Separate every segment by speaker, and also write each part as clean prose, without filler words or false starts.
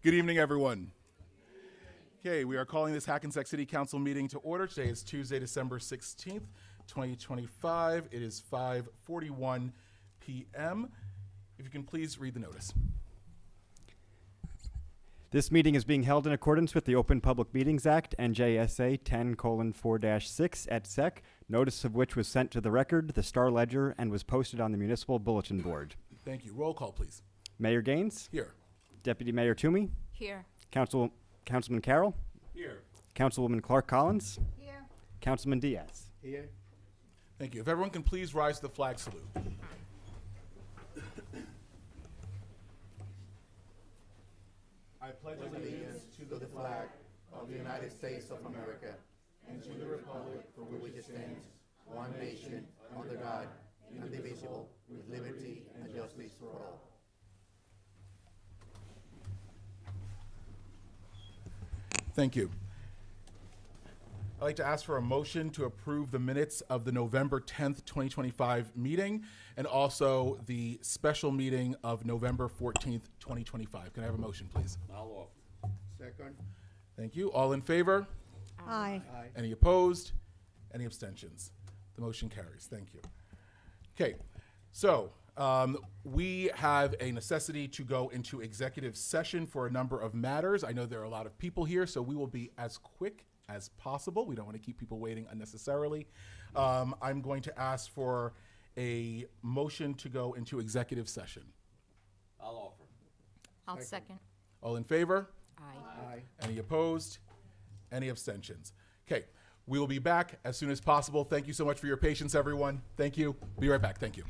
Speaker 1: Good evening, everyone. Okay, we are calling this Hackensack City Council meeting to order. Today is Tuesday, December 16th, 2025. It is 5:41 p.m. If you can please read the notice.
Speaker 2: This meeting is being held in accordance with the Open Public Meetings Act, NJSA 10:4-6 et sec, notice of which was sent to the record, the Star Ledger, and was posted on the municipal bulletin board.
Speaker 1: Thank you. Roll call, please.
Speaker 2: Mayor Gaines?
Speaker 1: Here.
Speaker 2: Deputy Mayor Toomey?
Speaker 3: Here.
Speaker 2: Councilman Carroll?
Speaker 1: Here.
Speaker 2: Councilwoman Clark Collins?
Speaker 3: Here.
Speaker 2: Councilman Diaz?
Speaker 4: Here.
Speaker 1: Thank you. If everyone can please rise to the flag salute.
Speaker 4: I pledge allegiance to the flag of the United States of America and to the republic for which it stands, one nation, under God, indivisible, with liberty and justice for all.
Speaker 1: Thank you. I'd like to ask for a motion to approve the minutes of the November 10th, 2025 meeting and also the special meeting of November 14th, 2025. Can I have a motion, please?
Speaker 4: I'll offer. Second.
Speaker 1: Thank you. All in favor?
Speaker 3: Aye.
Speaker 4: Aye.
Speaker 1: Any opposed? Any abstentions? The motion carries. Thank you. Okay, so we have a necessity to go into executive session for a number of matters. I know there are a lot of people here, so we will be as quick as possible. We don't want to keep people waiting unnecessarily. I'm going to ask for a motion to go into executive session.
Speaker 4: I'll offer.
Speaker 3: I'll second.
Speaker 1: All in favor?
Speaker 3: Aye.
Speaker 4: Aye.
Speaker 1: Any opposed? Any abstentions? Okay, we will be back as soon as possible. Thank you so much for your patience, everyone. Thank you. Be right back. Thank you.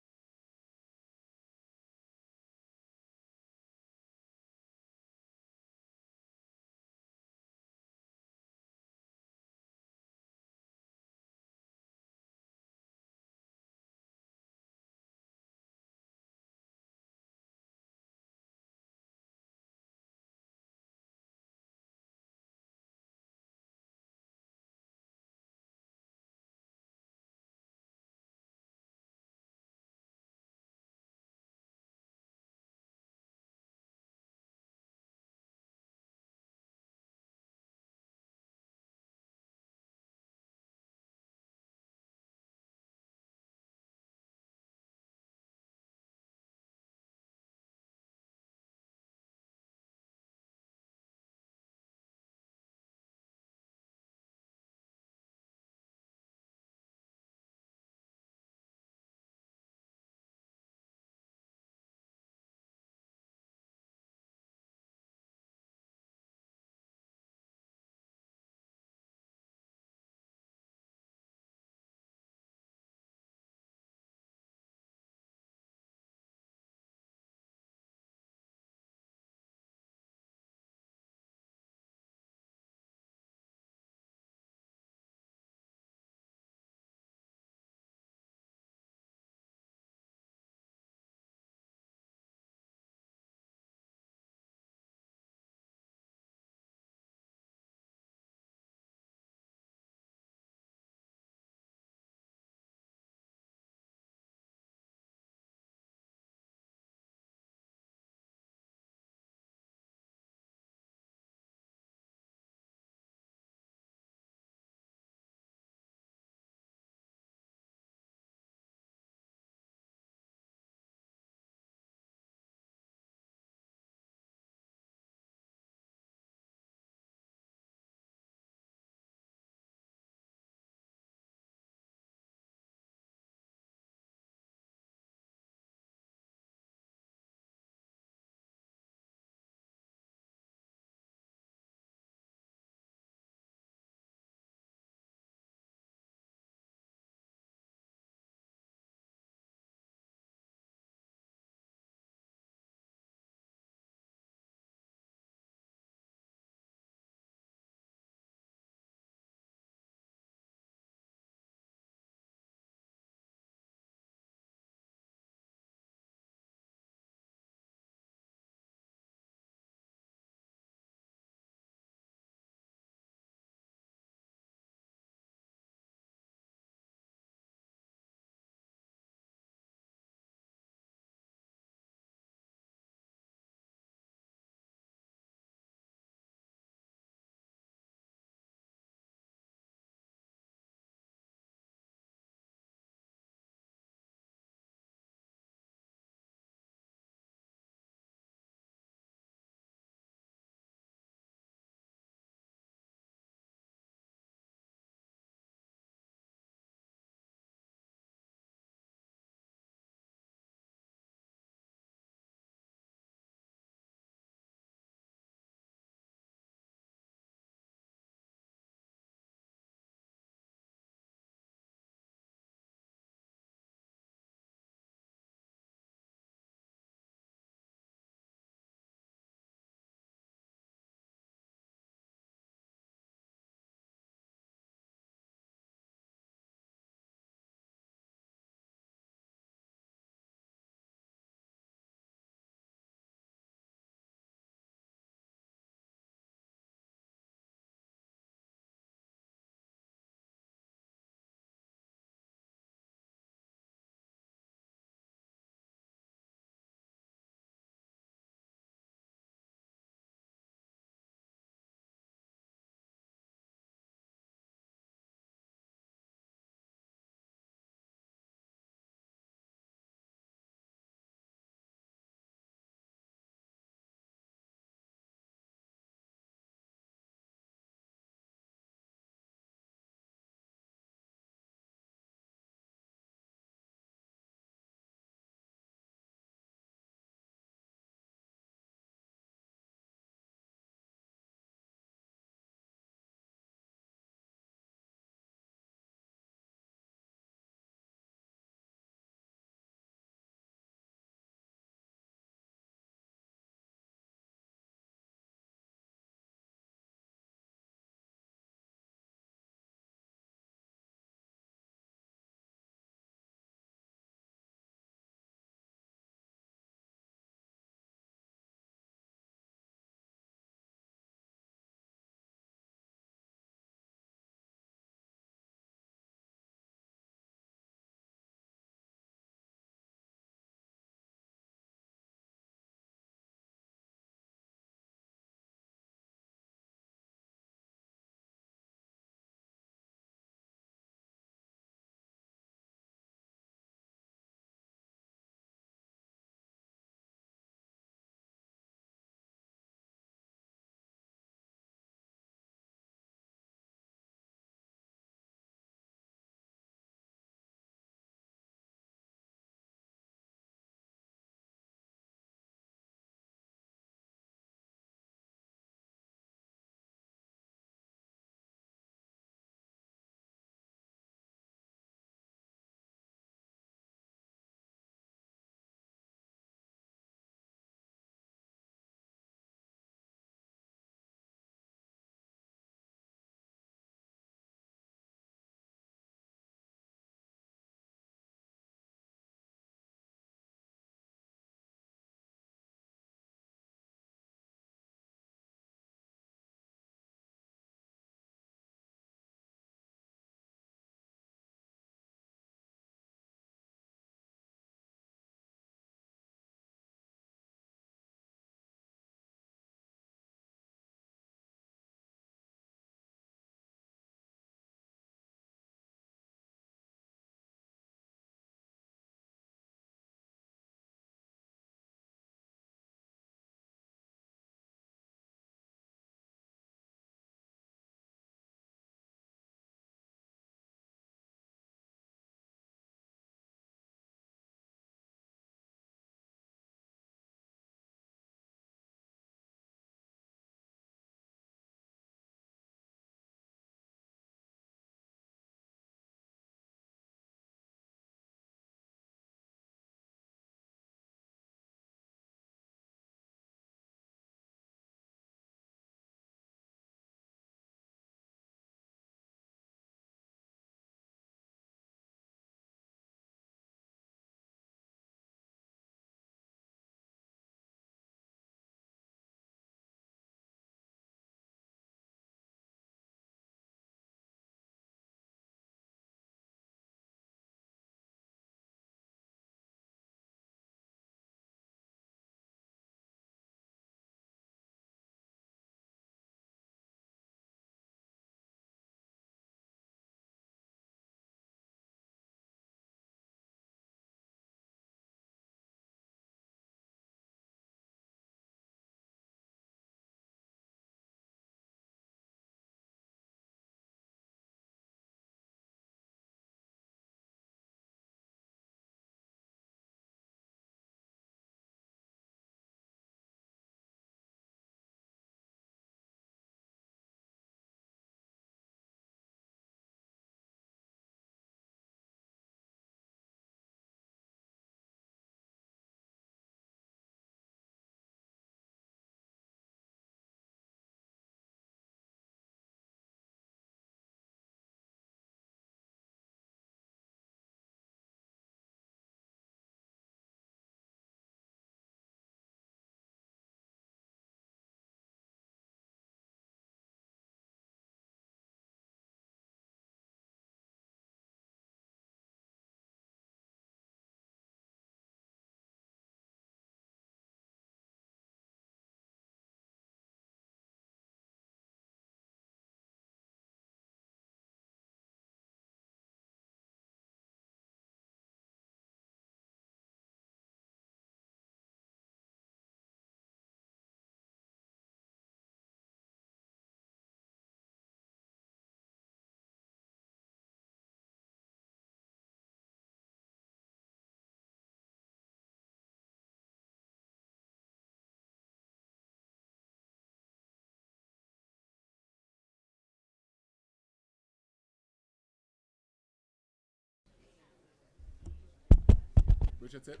Speaker 1: Judge, that's it?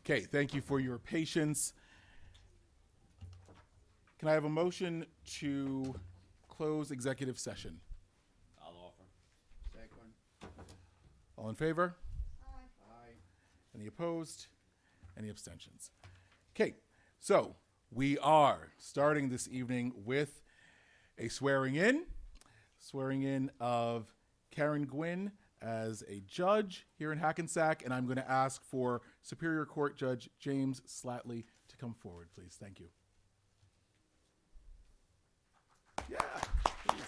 Speaker 1: Okay, thank you for your patience. Can I have a motion to close executive session?
Speaker 5: I'll offer.
Speaker 4: Second.
Speaker 1: All in favor?
Speaker 4: Aye.
Speaker 1: Any opposed? Any abstentions? Okay, so we are starting this evening with a swearing in of Karen Gwynn as a judge here in Hackensack, and I'm going to ask for Superior Court Judge James Slatley to come forward, please. Thank you. Yeah, please.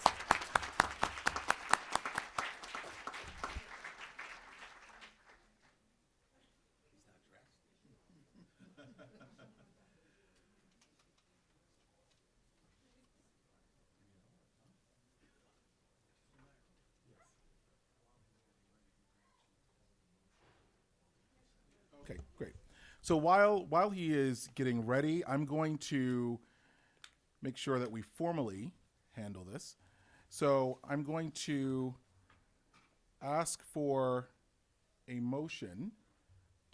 Speaker 1: Okay, great. So while he is getting ready, I'm going to make sure that we formally handle this. So I'm going to ask for a motion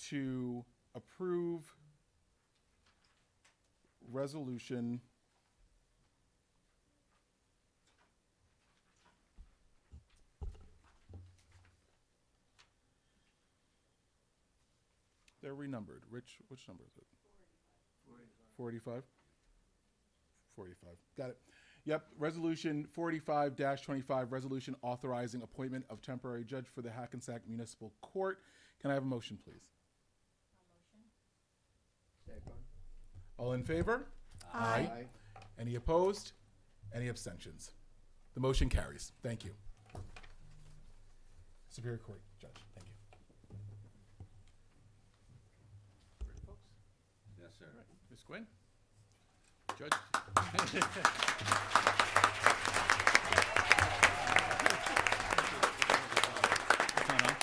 Speaker 1: to approve resolution They're renumbered. Rich, which number is it? 45. 45. Got it. Yep. Resolution 45-25, resolution authorizing appointment of temporary judge for the Hackensack Municipal Court. Can I have a motion, please?
Speaker 4: Second.
Speaker 1: All in favor?
Speaker 3: Aye.
Speaker 1: Any opposed? Any abstentions? The motion carries. Thank you. Superior Court Judge, thank you.
Speaker 5: Ready, folks? Yes, sir. All right. Ms. Gwynn? Judge? Come on up.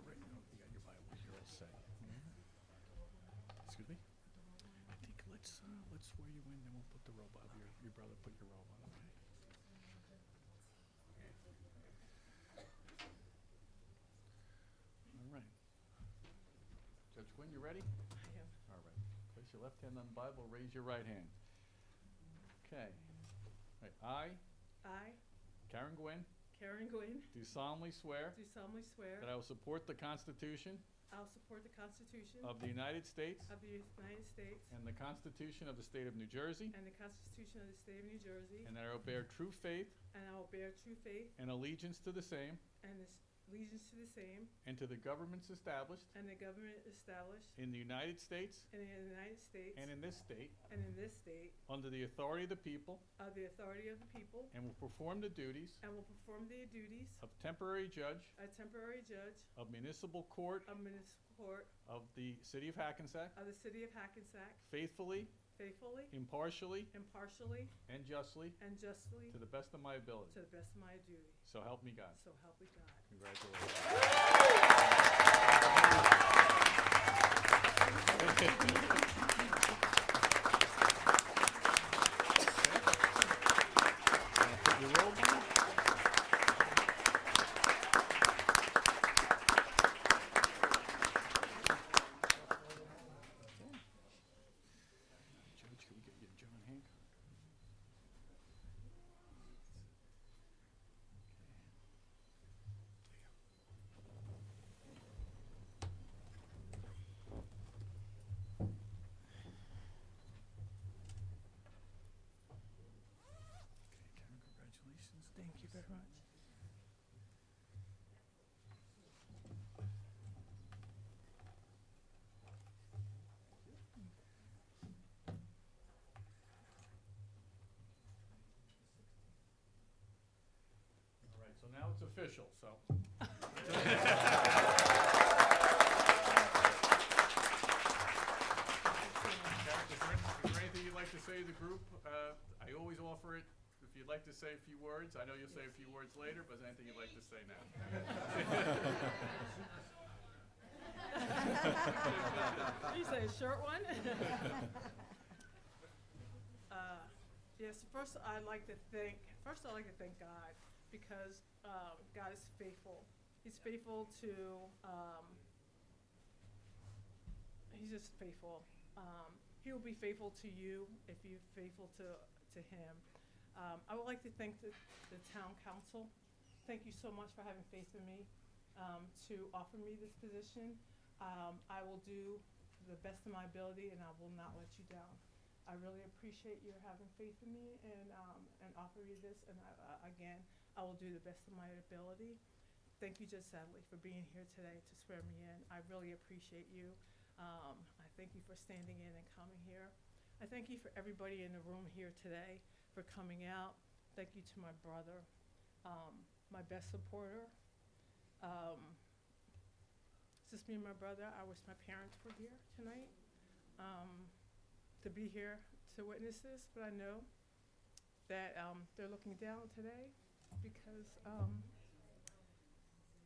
Speaker 5: Right, you got your Bible, you're all set. Excuse me? I think let's swear you in, then we'll put the robe on. Your brother put your robe on, okay? All right. Judge Gwynn, you ready? I am. All right. Place your left hand on the Bible, raise your right hand. Okay. All right.
Speaker 6: I,
Speaker 5: Karen Gwynn,
Speaker 6: Karen Gwynn,
Speaker 5: do solemnly swear
Speaker 6: do solemnly swear
Speaker 5: that I will support the Constitution
Speaker 6: I'll support the Constitution
Speaker 5: of the United States
Speaker 6: of the United States
Speaker 5: and the Constitution of the State of New Jersey,
Speaker 6: and the Constitution of the State of New Jersey,
Speaker 5: and that I will bear true faith
Speaker 6: and I will bear true faith
Speaker 5: and allegiance to the same
Speaker 6: and allegiance to the same
Speaker 5: and to the governments established
Speaker 6: and the government established
Speaker 5: in the United States
Speaker 6: in the United States
Speaker 5: and in this state
Speaker 6: and in this state
Speaker 5: under the authority of the people,
Speaker 6: of the authority of the people,
Speaker 5: and will perform the duties
Speaker 6: and will perform the duties
Speaker 5: of temporary judge
Speaker 6: of temporary judge
Speaker 5: of municipal court
Speaker 6: of municipal court
Speaker 5: of the City of Hackensack
Speaker 6: of the City of Hackensack,
Speaker 5: faithfully,
Speaker 6: faithfully,
Speaker 5: impartially,
Speaker 6: impartially,
Speaker 5: and justly
Speaker 6: and justly
Speaker 5: to the best of my ability.
Speaker 6: to the best of my duty.
Speaker 5: So help me God.
Speaker 6: So help me God.
Speaker 5: Congratulations. Put your robe on. Judge, can we get you John Hancock? it's official, so. Is there anything you'd like to say to the group? I always offer it, if you'd like to say a few words. I know you'll say a few words later, but is there anything you'd like to say now?
Speaker 6: You say a short one? Yes, first I'd like to thank God because God is faithful. He's faithful to, he's just faithful. He will be faithful to you if you're faithful to him. I would like to thank the town council. Thank you so much for having faith in me to offer me this position. I will do the best of my ability and I will not let you down. I really appreciate your having faith in me and offer me this. And again, I will do the best of my ability. Thank you, Judge Sadley, for being here today to swear me in. I really appreciate you. I thank you for standing in and coming here. I thank you for everybody in the room here today for coming out. Thank you to my brother, my best supporter. It's just me and my brother. I wish my parents were here tonight to be here to witness this, but I know that they're looking down today because,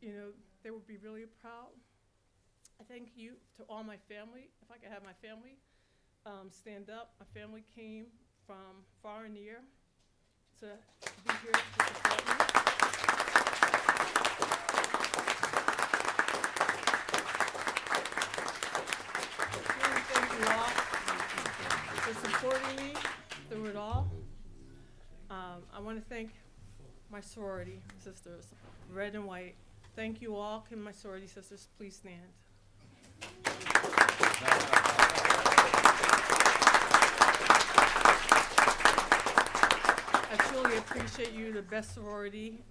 Speaker 6: you know, they would be really proud. I thank you to all my family. If I could have my family stand up. My family came from far and near to be here to support me. Really thank you all for supporting me through it all. I want to thank my sorority sisters, red and white. Thank you all. Can my sorority sisters please stand? I truly appreciate you, the best sorority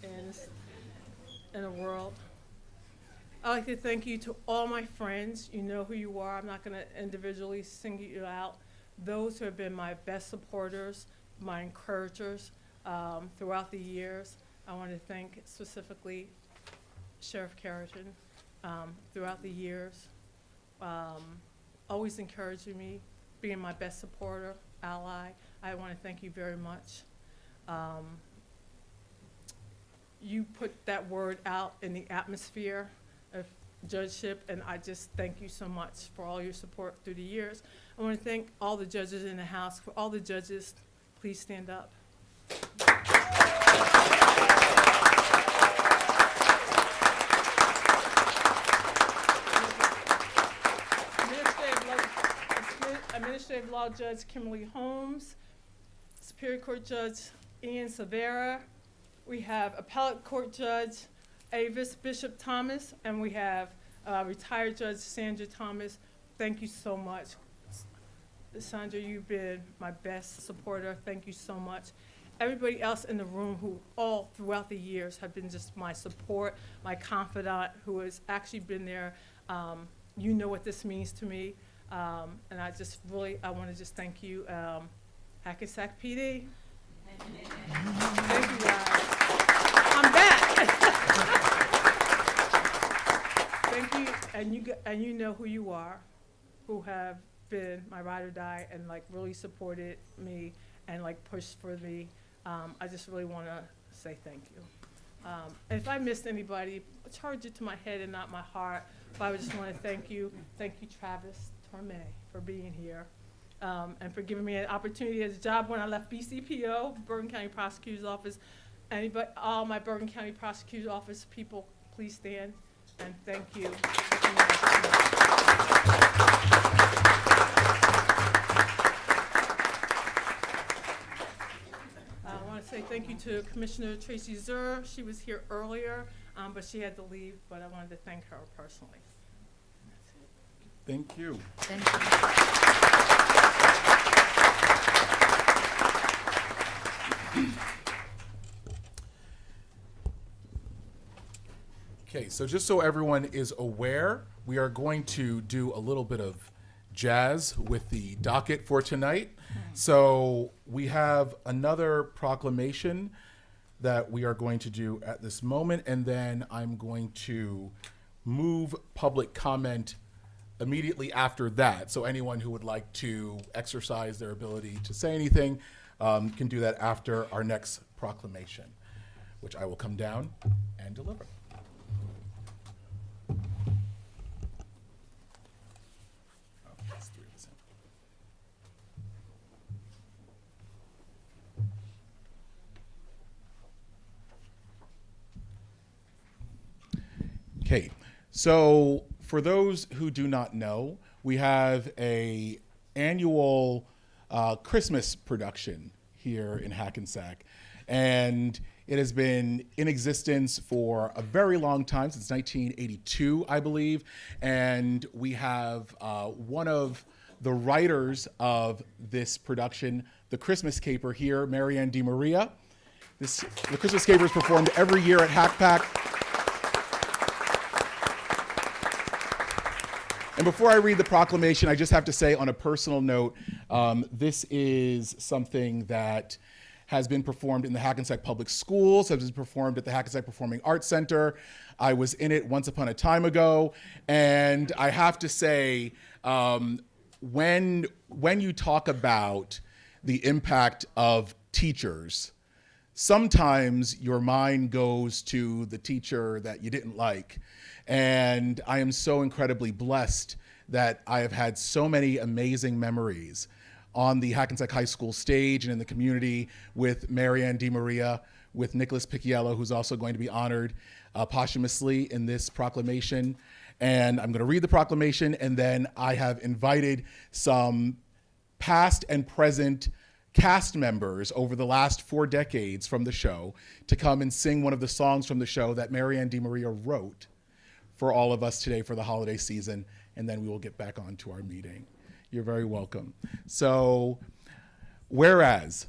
Speaker 6: in the world. I'd like to thank you to all my friends. You know who you are. I'm not going to individually single you out. Those who have been my best supporters, my encouragers throughout the years. I want to thank specifically Sheriff Carrington throughout the years, always encouraging me, being my best supporter, ally. I want to thank you very much. You put that word out in the atmosphere of judgeship, and I just thank you so much for all your support through the years. I want to thank all the judges in the House. For all the judges, please stand up. Administrative Law Judge Kimberly Holmes, Superior Court Judge Ian Savera, we have Appellate Court Judge Avis Bishop Thomas, and we have retired Judge Sandra Thomas. Thank you so much. Sandra, you've been my best supporter. Thank you so much. Everybody else in the room who all throughout the years have been just my support, my confidant, who has actually been there. You know what this means to me. And I just really, I want to just thank you, Hackensack PD. Thank you guys. I'm back. Thank you, and you know who you are, who have been my ride or die and like really supported me and like pushed for me. I just really want to say thank you. And if I missed anybody, charge it to my head and not my heart. But I would just want to thank you. Thank you, Travis Torme, for being here and for giving me an opportunity as a job when I left BCPO, Bergen County Prosecutor's Office. Anybody, all my Bergen County Prosecutor's Office people, please stand and thank you. I want to say thank you to Commissioner Tracy Zur. She was here earlier, but she had to leave, but I wanted to thank her personally.
Speaker 1: Thank you.
Speaker 3: Thank you.
Speaker 1: Okay, so just so everyone is aware, we are going to do a little bit of jazz with the docket for tonight. So we have another proclamation that we are going to do at this moment, and then I'm going to move public comment immediately after that. So anyone who would like to exercise their ability to say anything can do that after our next proclamation, which I will come down and deliver. Oh, that's three of us in. Okay, so for those who do not know, we have a annual Christmas production here in Hackensack, and it has been in existence for a very long time, since 1982, I believe, and we have one of the writers of this production, The Christmas Caper, here, Marianne DiMaria. The Christmas Caper is performed every year at Hackpack. And before I read the proclamation, I just have to say on a personal note, this is something that has been performed in the Hackensack Public Schools, has been performed at the Hackensack Performing Arts Center. I was in it once upon a time ago, and I have to say, when you talk about the impact of teachers, sometimes your mind goes to the teacher that you didn't like. And I am so incredibly blessed that I have had so many amazing memories on the Hackensack High School stage and in the community with Marianne DiMaria, with Nicholas Picciello, who's also going to be honored posthumously in this proclamation. And I'm going to read the proclamation, and then I have invited some past and present cast members over the last 4 decades from the show to come and sing one of the songs from the show that Marianne DiMaria wrote for all of us today for the holiday season, and then we will get back on to our meeting. You're very welcome. So, whereas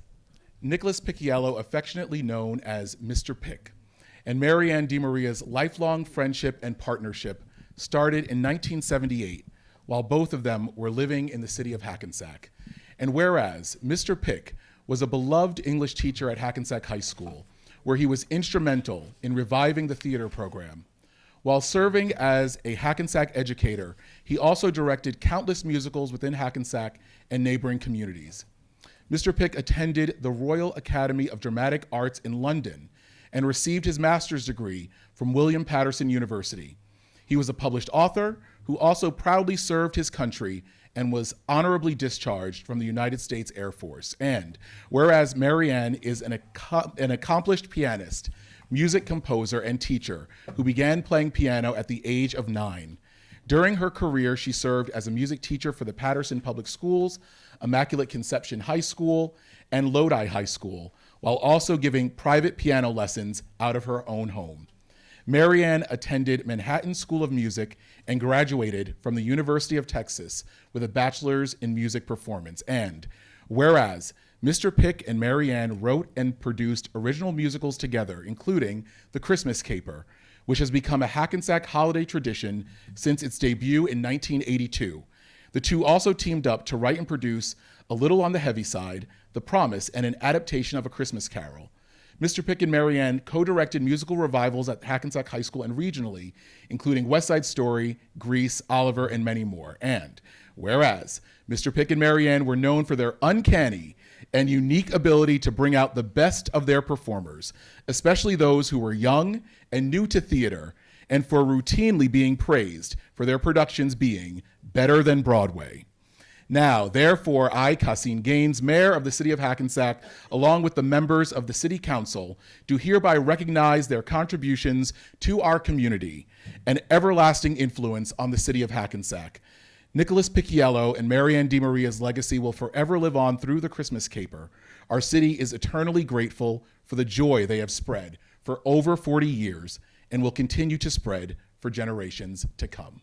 Speaker 1: Nicholas Picciello, affectionately known as Mr. Pick, and Marianne DiMaria's lifelong friendship and partnership started in 1978, while both of them were living in the city of Hackensack. And whereas Mr. Pick was a beloved English teacher at Hackensack High School, where he was instrumental in reviving the theater program. While serving as a Hackensack educator, he also directed countless musicals within Hackensack and neighboring communities. Mr. Pick attended the Royal Academy of Dramatic Arts in London and received his master's degree from William Patterson University. He was a published author who also proudly served his country and was honorably discharged from the United States Air Force. And whereas Marianne is an accomplished pianist, music composer, and teacher who began playing piano at the age of 9. During her career, she served as a music teacher for the Patterson Public Schools, Immaculate Conception High School, and Lodi High School, while also giving private piano lessons out of her own home. Marianne attended Manhattan School of Music and graduated from the University of Texas with a bachelor's in music performance. And whereas Mr. Pick and Marianne wrote and produced original musicals together, including The Christmas Caper, which has become a Hackensack holiday tradition since its debut in 1982. The two also teamed up to write and produce A Little on the Heavy Side, The Promise, and an adaptation of A Christmas Carol. Mr. Pick and Marianne co-directed musical revivals at Hackensack High School and regionally, including West Side Story, Grease, Oliver, and many more. And whereas Mr. Pick and Marianne were known for their uncanny and unique ability to bring out the best of their performers, especially those who were young and new to theater, and for routinely being praised for their productions being better than Broadway. Now, therefore, I, Cassine Gaines, Mayor of the City of Hackensack, along with the members of the City Council, do hereby recognize their contributions to our community and everlasting influence on the City of Hackensack. Nicholas Picciello and Marianne DiMaria's legacy will forever live on through the Christmas Caper. Our city is eternally grateful for the joy they have spread for over 40 years and will continue to spread for generations to come.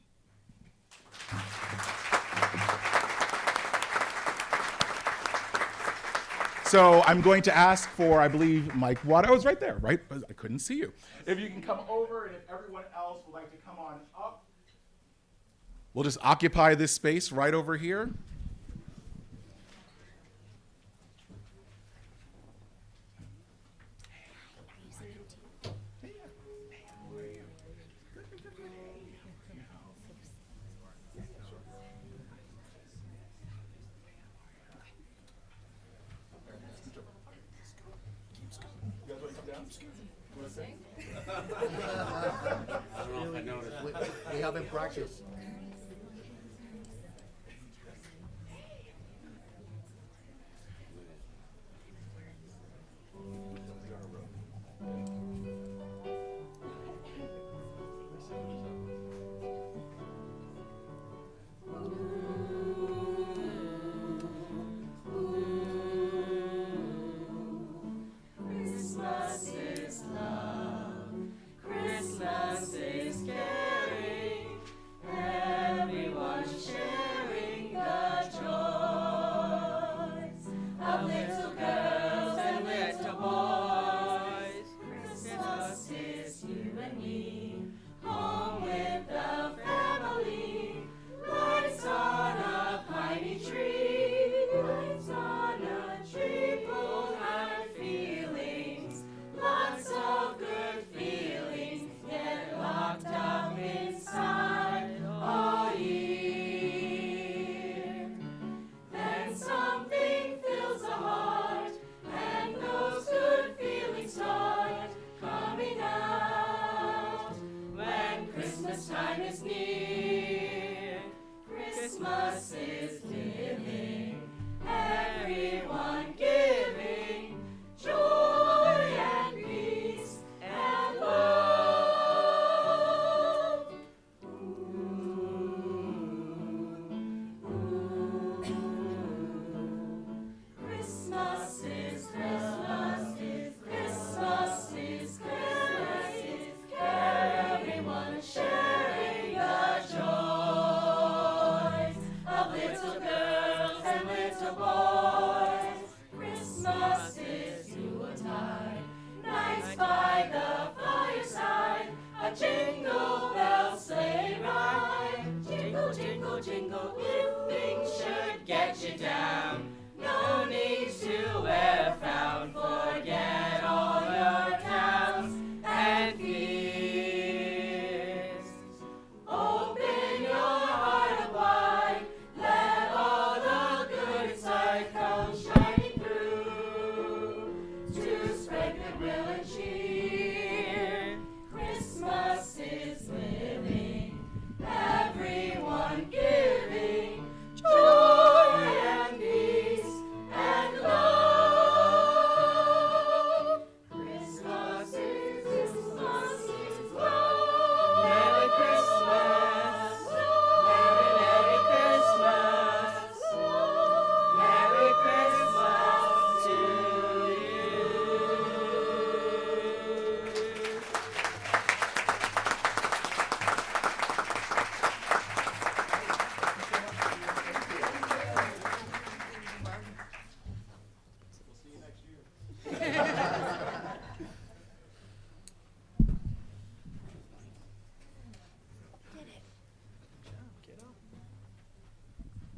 Speaker 1: So I'm going to ask for, I believe, Mike Watt. Oh, it's right there, right? I couldn't see you. If you can come over, and if everyone else would like to come on up, we'll just occupy this space right over here.
Speaker 7: I don't know if I noticed.
Speaker 4: We haven't practiced.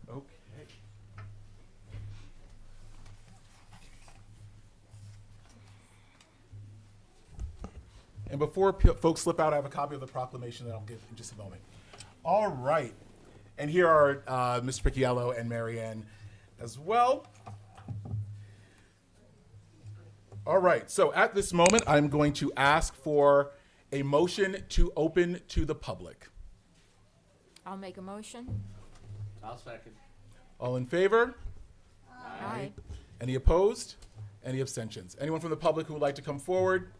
Speaker 1: Okay. And before folks slip out, I have a copy of the proclamation that I'll give in just a moment. All right. And here are Mr. Picciello and Marianne as well. All right. So at this moment, I'm going to ask for a motion to open to the public.
Speaker 3: I'll make a motion.
Speaker 7: I'll second.
Speaker 1: All in favor?
Speaker 3: Aye.
Speaker 1: Any opposed? Any abstentions? Anyone from the public who would like to come forward?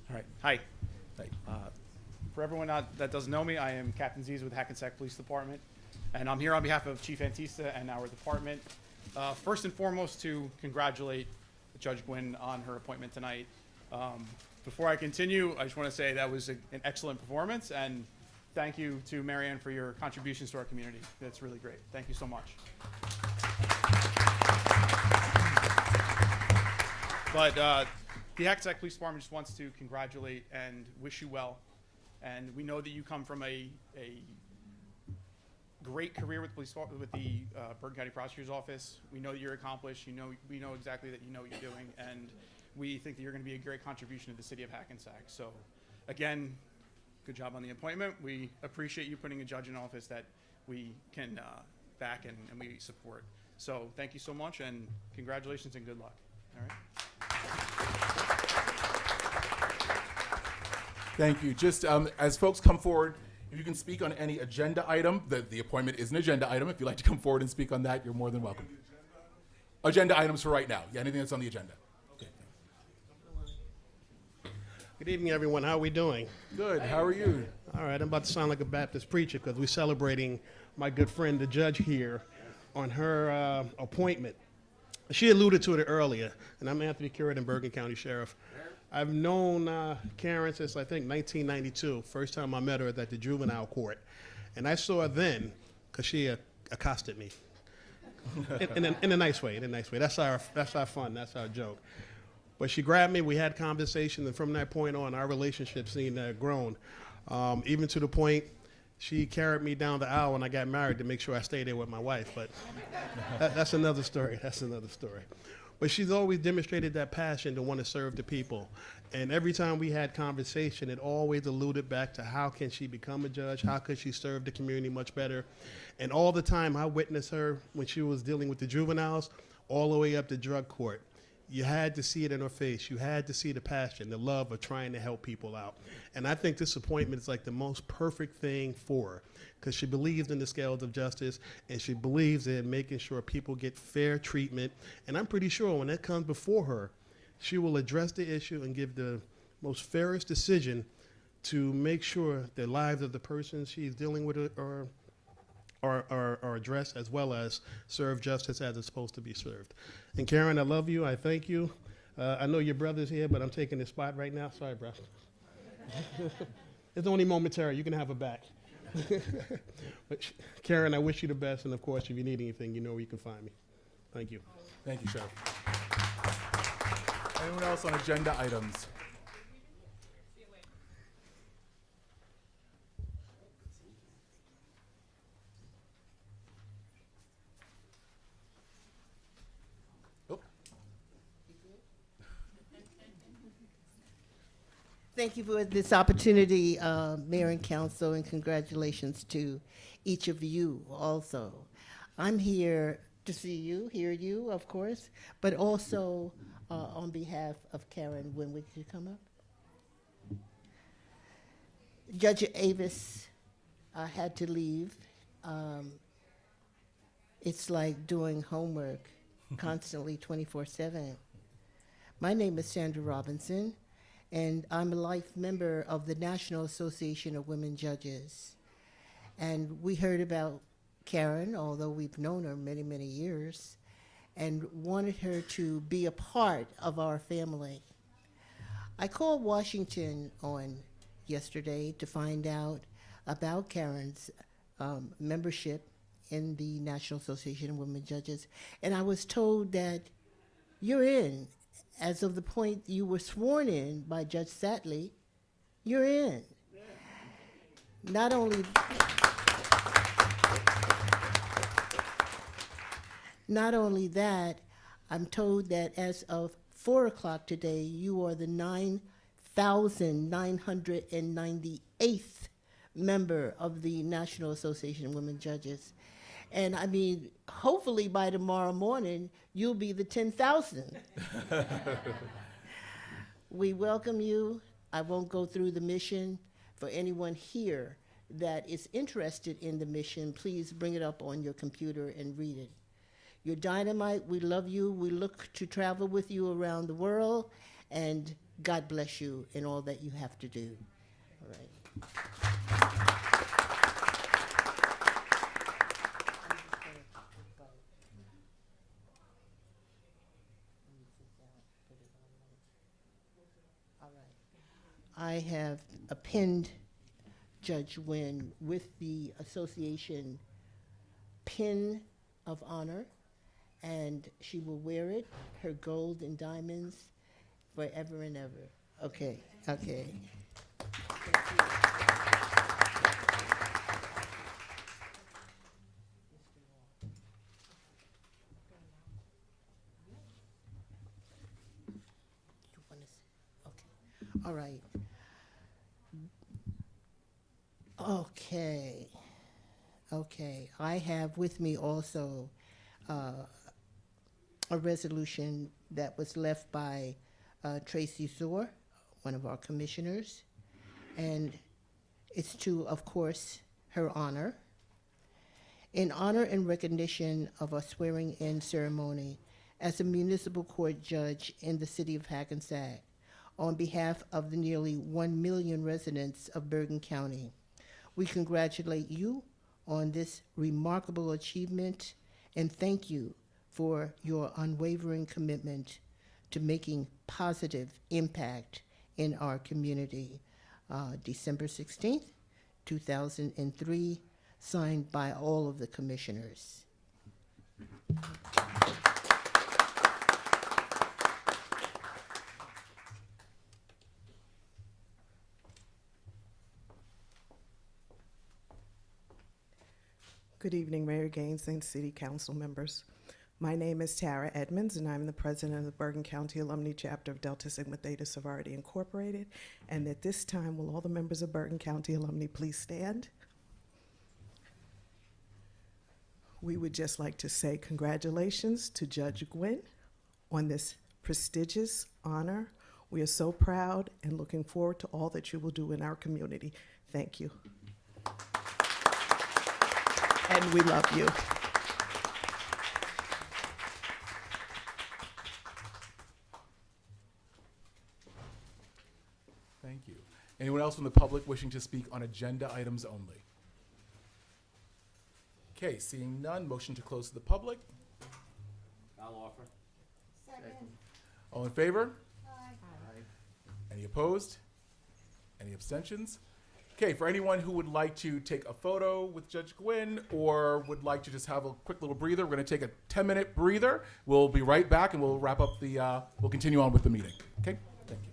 Speaker 8: All right. Hi.
Speaker 1: Hey.
Speaker 8: For everyone that doesn't know me, I am Captain Ziz with Hackensack Police Department, and I'm here on behalf of Chief Antista and our department. First and foremost, to congratulate Judge Gwynn on her appointment tonight. Before I continue, I just want to say that was an excellent performance, and thank you to Marianne for your contributions to our community. That's really great. Thank you so much. But the Hackensack Police Department just wants to congratulate and wish you well. And we know that you come from a great career with with the Bergen County Prosecutor's Office. We know that you're accomplished. We know exactly that you know what you're doing, and we think that you're going to be a great contribution to the city of Hackensack. So, again, good job on the appointment. We appreciate you putting a judge in office that we can back and we support. So, thank you so much, and congratulations and good luck. All right.
Speaker 1: Thank you. Just as folks come forward, if you can speak on any agenda item, the appointment is an agenda item. If you'd like to come forward and speak on that, you're more than welcome. Agenda items for right now. Yeah, anything that's on the agenda. Okay.
Speaker 9: Good evening, everyone. How are we doing?
Speaker 1: Good. How are you?
Speaker 9: All right, I'm about to sound like a Baptist preacher because we're celebrating my good friend, the judge here, on her appointment. She alluded to it earlier, and I'm Anthony Curran, Bergen County Sheriff. I've known Karen since, I think, 1992. First time I met her at the juvenile court. And I saw her then because she accosted me. in a nice way, That's our fun, that's our joke. But she grabbed me, we had conversations, and from that point on, our relationship seemed to have grown. Even to the point she carried me down the aisle when I got married to make sure I stayed there with my wife. But that's another story. But she's always demonstrated that passion to want to serve the people. And every time we had conversation, it always alluded back to how can she become a judge? How could she serve the community much better? And all the time I witnessed her when she was dealing with the juveniles, all the way up to drug court. You had to see it in her face. You had to see the passion, the love of trying to help people out. And I think this appointment is like the most perfect thing for her because she believes in the scales of justice and she believes in making sure people get fair treatment. And I'm pretty sure when that comes before her, she will address the issue and give the most fairest decision to make sure the lives of the persons she's dealing with are addressed, as well as serve justice as it's supposed to be served. And Karen, I love you. I thank you. I know your brother's here, but I'm taking his spot right now. Sorry, bro. It's only momentary. You can have her back. But Karen, I wish you the best. And of course, if you need anything, you know where you can find me. Thank you.
Speaker 1: Thank you, Sheriff. Anyone else on agenda items?
Speaker 10: Thank you for this opportunity, Mayor and Council, and congratulations to each of you also. I'm here to see you, hear you, of course, but also on behalf of Karen, when would you come up? Judge Avis had to leave. It's like doing homework constantly 24/7. My name is Sandra Robinson, and I'm a life member of the National Association of Women Judges. And we heard about Karen, although we've known her many, many years, and wanted her to be a part of our family. I called Washington on yesterday to find out about Karen's membership in the National Association of Women Judges, and I was told that you're in. As of the point you were sworn in by Judge Satley, you're in. Yeah. Not only that, I'm told that as of 4 o'clock today, you are the 9,998th member of the National Association of Women Judges. And I mean, hopefully by tomorrow morning, you'll be the 10,000. We welcome you. I won't go through the mission. For anyone here that is interested in the mission, please bring it up on your computer and read it. You're dynamite. We love you. We look to travel with you around the world, and God bless you in all that you have to do. All right. I have pinned Judge Nguyen with the association pin of honor, and she will wear it, her gold and diamonds, forever and ever. Okay, okay. Thank you. All right. Okay. Okay. I have with me also a resolution that was left by Tracy Zor, one of our commissioners, and it's to, of course, her honor. In honor and recognition of our swearing-in ceremony as a municipal court judge in the city of Hackensack, on behalf of the nearly 1 million residents of Bergen County, we congratulate you on this remarkable achievement and thank you for your unwavering commitment to making positive impact in our community. December 16th, 2003, signed by all of the commissioners.
Speaker 11: Good evening, Mayor Gaines and City Council members. My name is Tara Edmonds, and I'm the president of the Bergen County Alumni Chapter of Delta Sigma Theta Sorority Incorporated. And at this time, will all the members of Bergen County alumni please stand? We would just like to say congratulations to Judge Gwynn on this prestigious honor. We are so proud and looking forward to all that you will do in our community. Thank you. And we love you.
Speaker 1: Thank you. Anyone else from the public wishing to speak on agenda items only? Okay, seeing none, motion to close to the public.
Speaker 7: I'll offer.
Speaker 1: All in favor? Any opposed? Any abstentions? Okay, for anyone who would like to take a photo with Judge Gwynn or would like to just have a quick little breather, we're going to take a 10-minute breather. We'll be right back and we'll wrap up we'll continue on with the meeting. Okay? Thank you.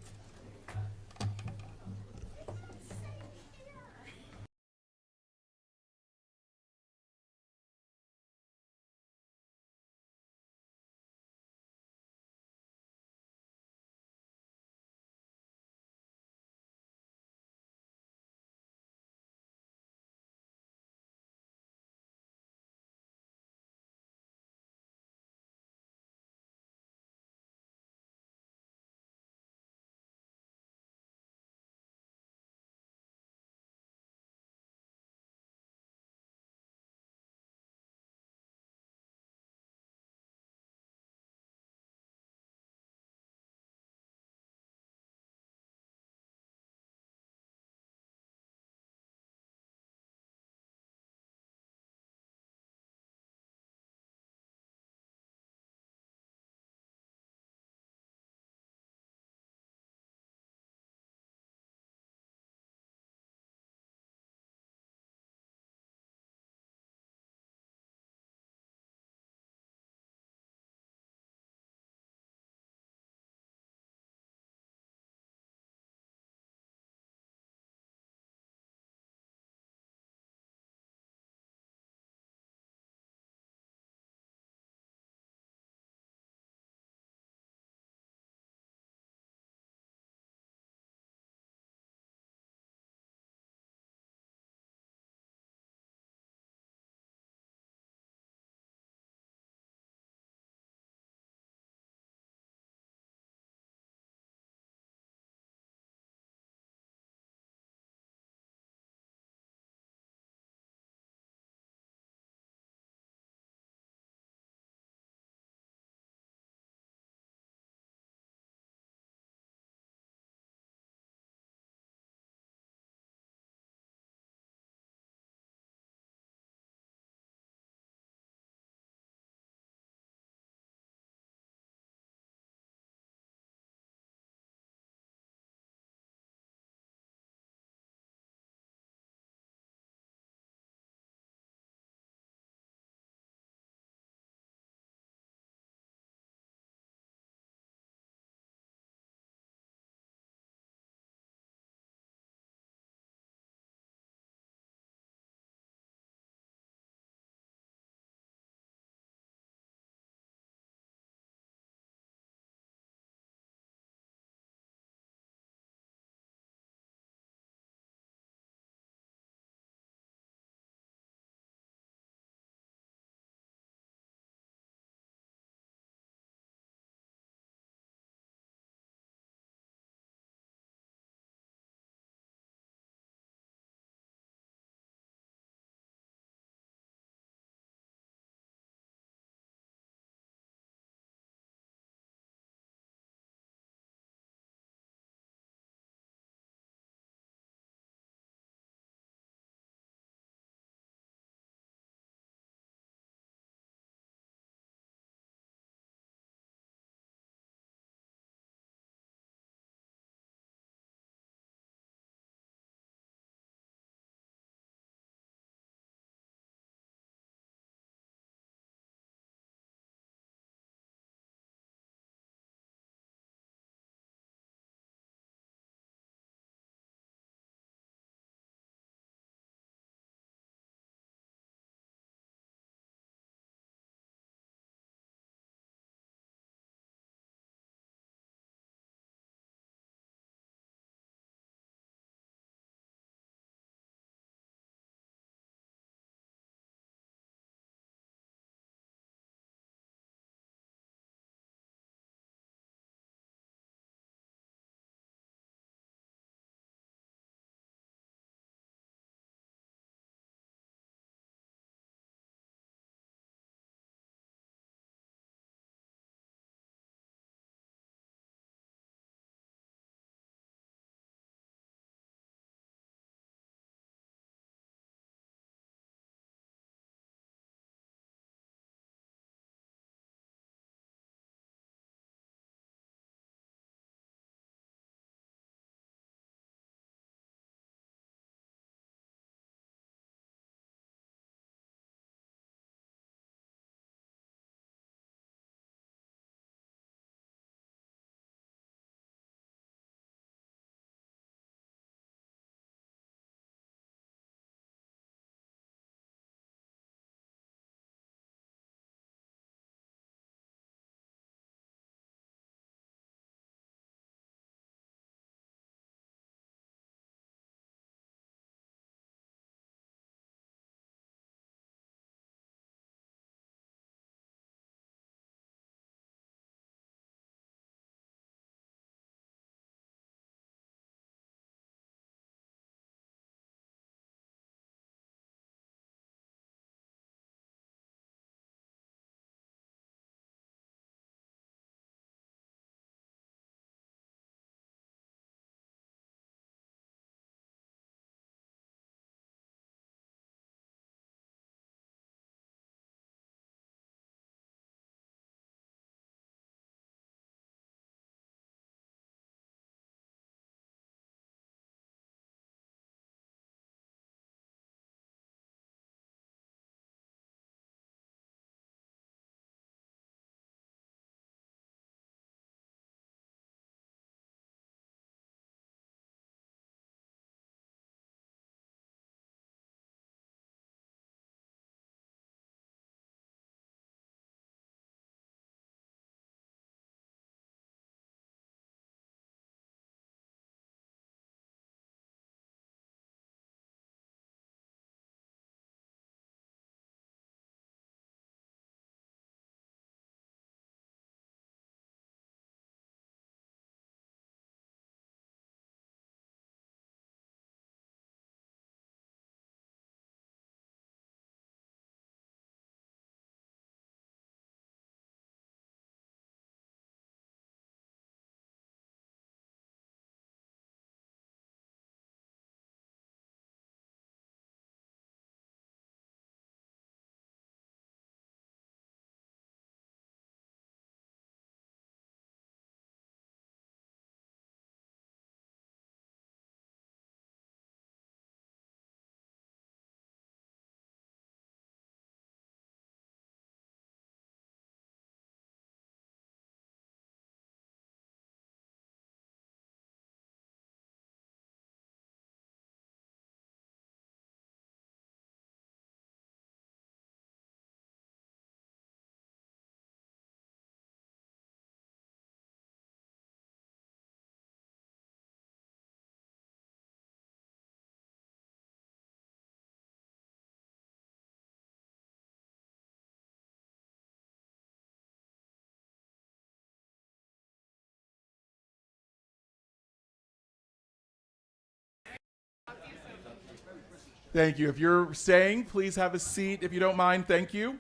Speaker 1: Thank you. If you're staying, please have a seat if you don't mind. Thank you.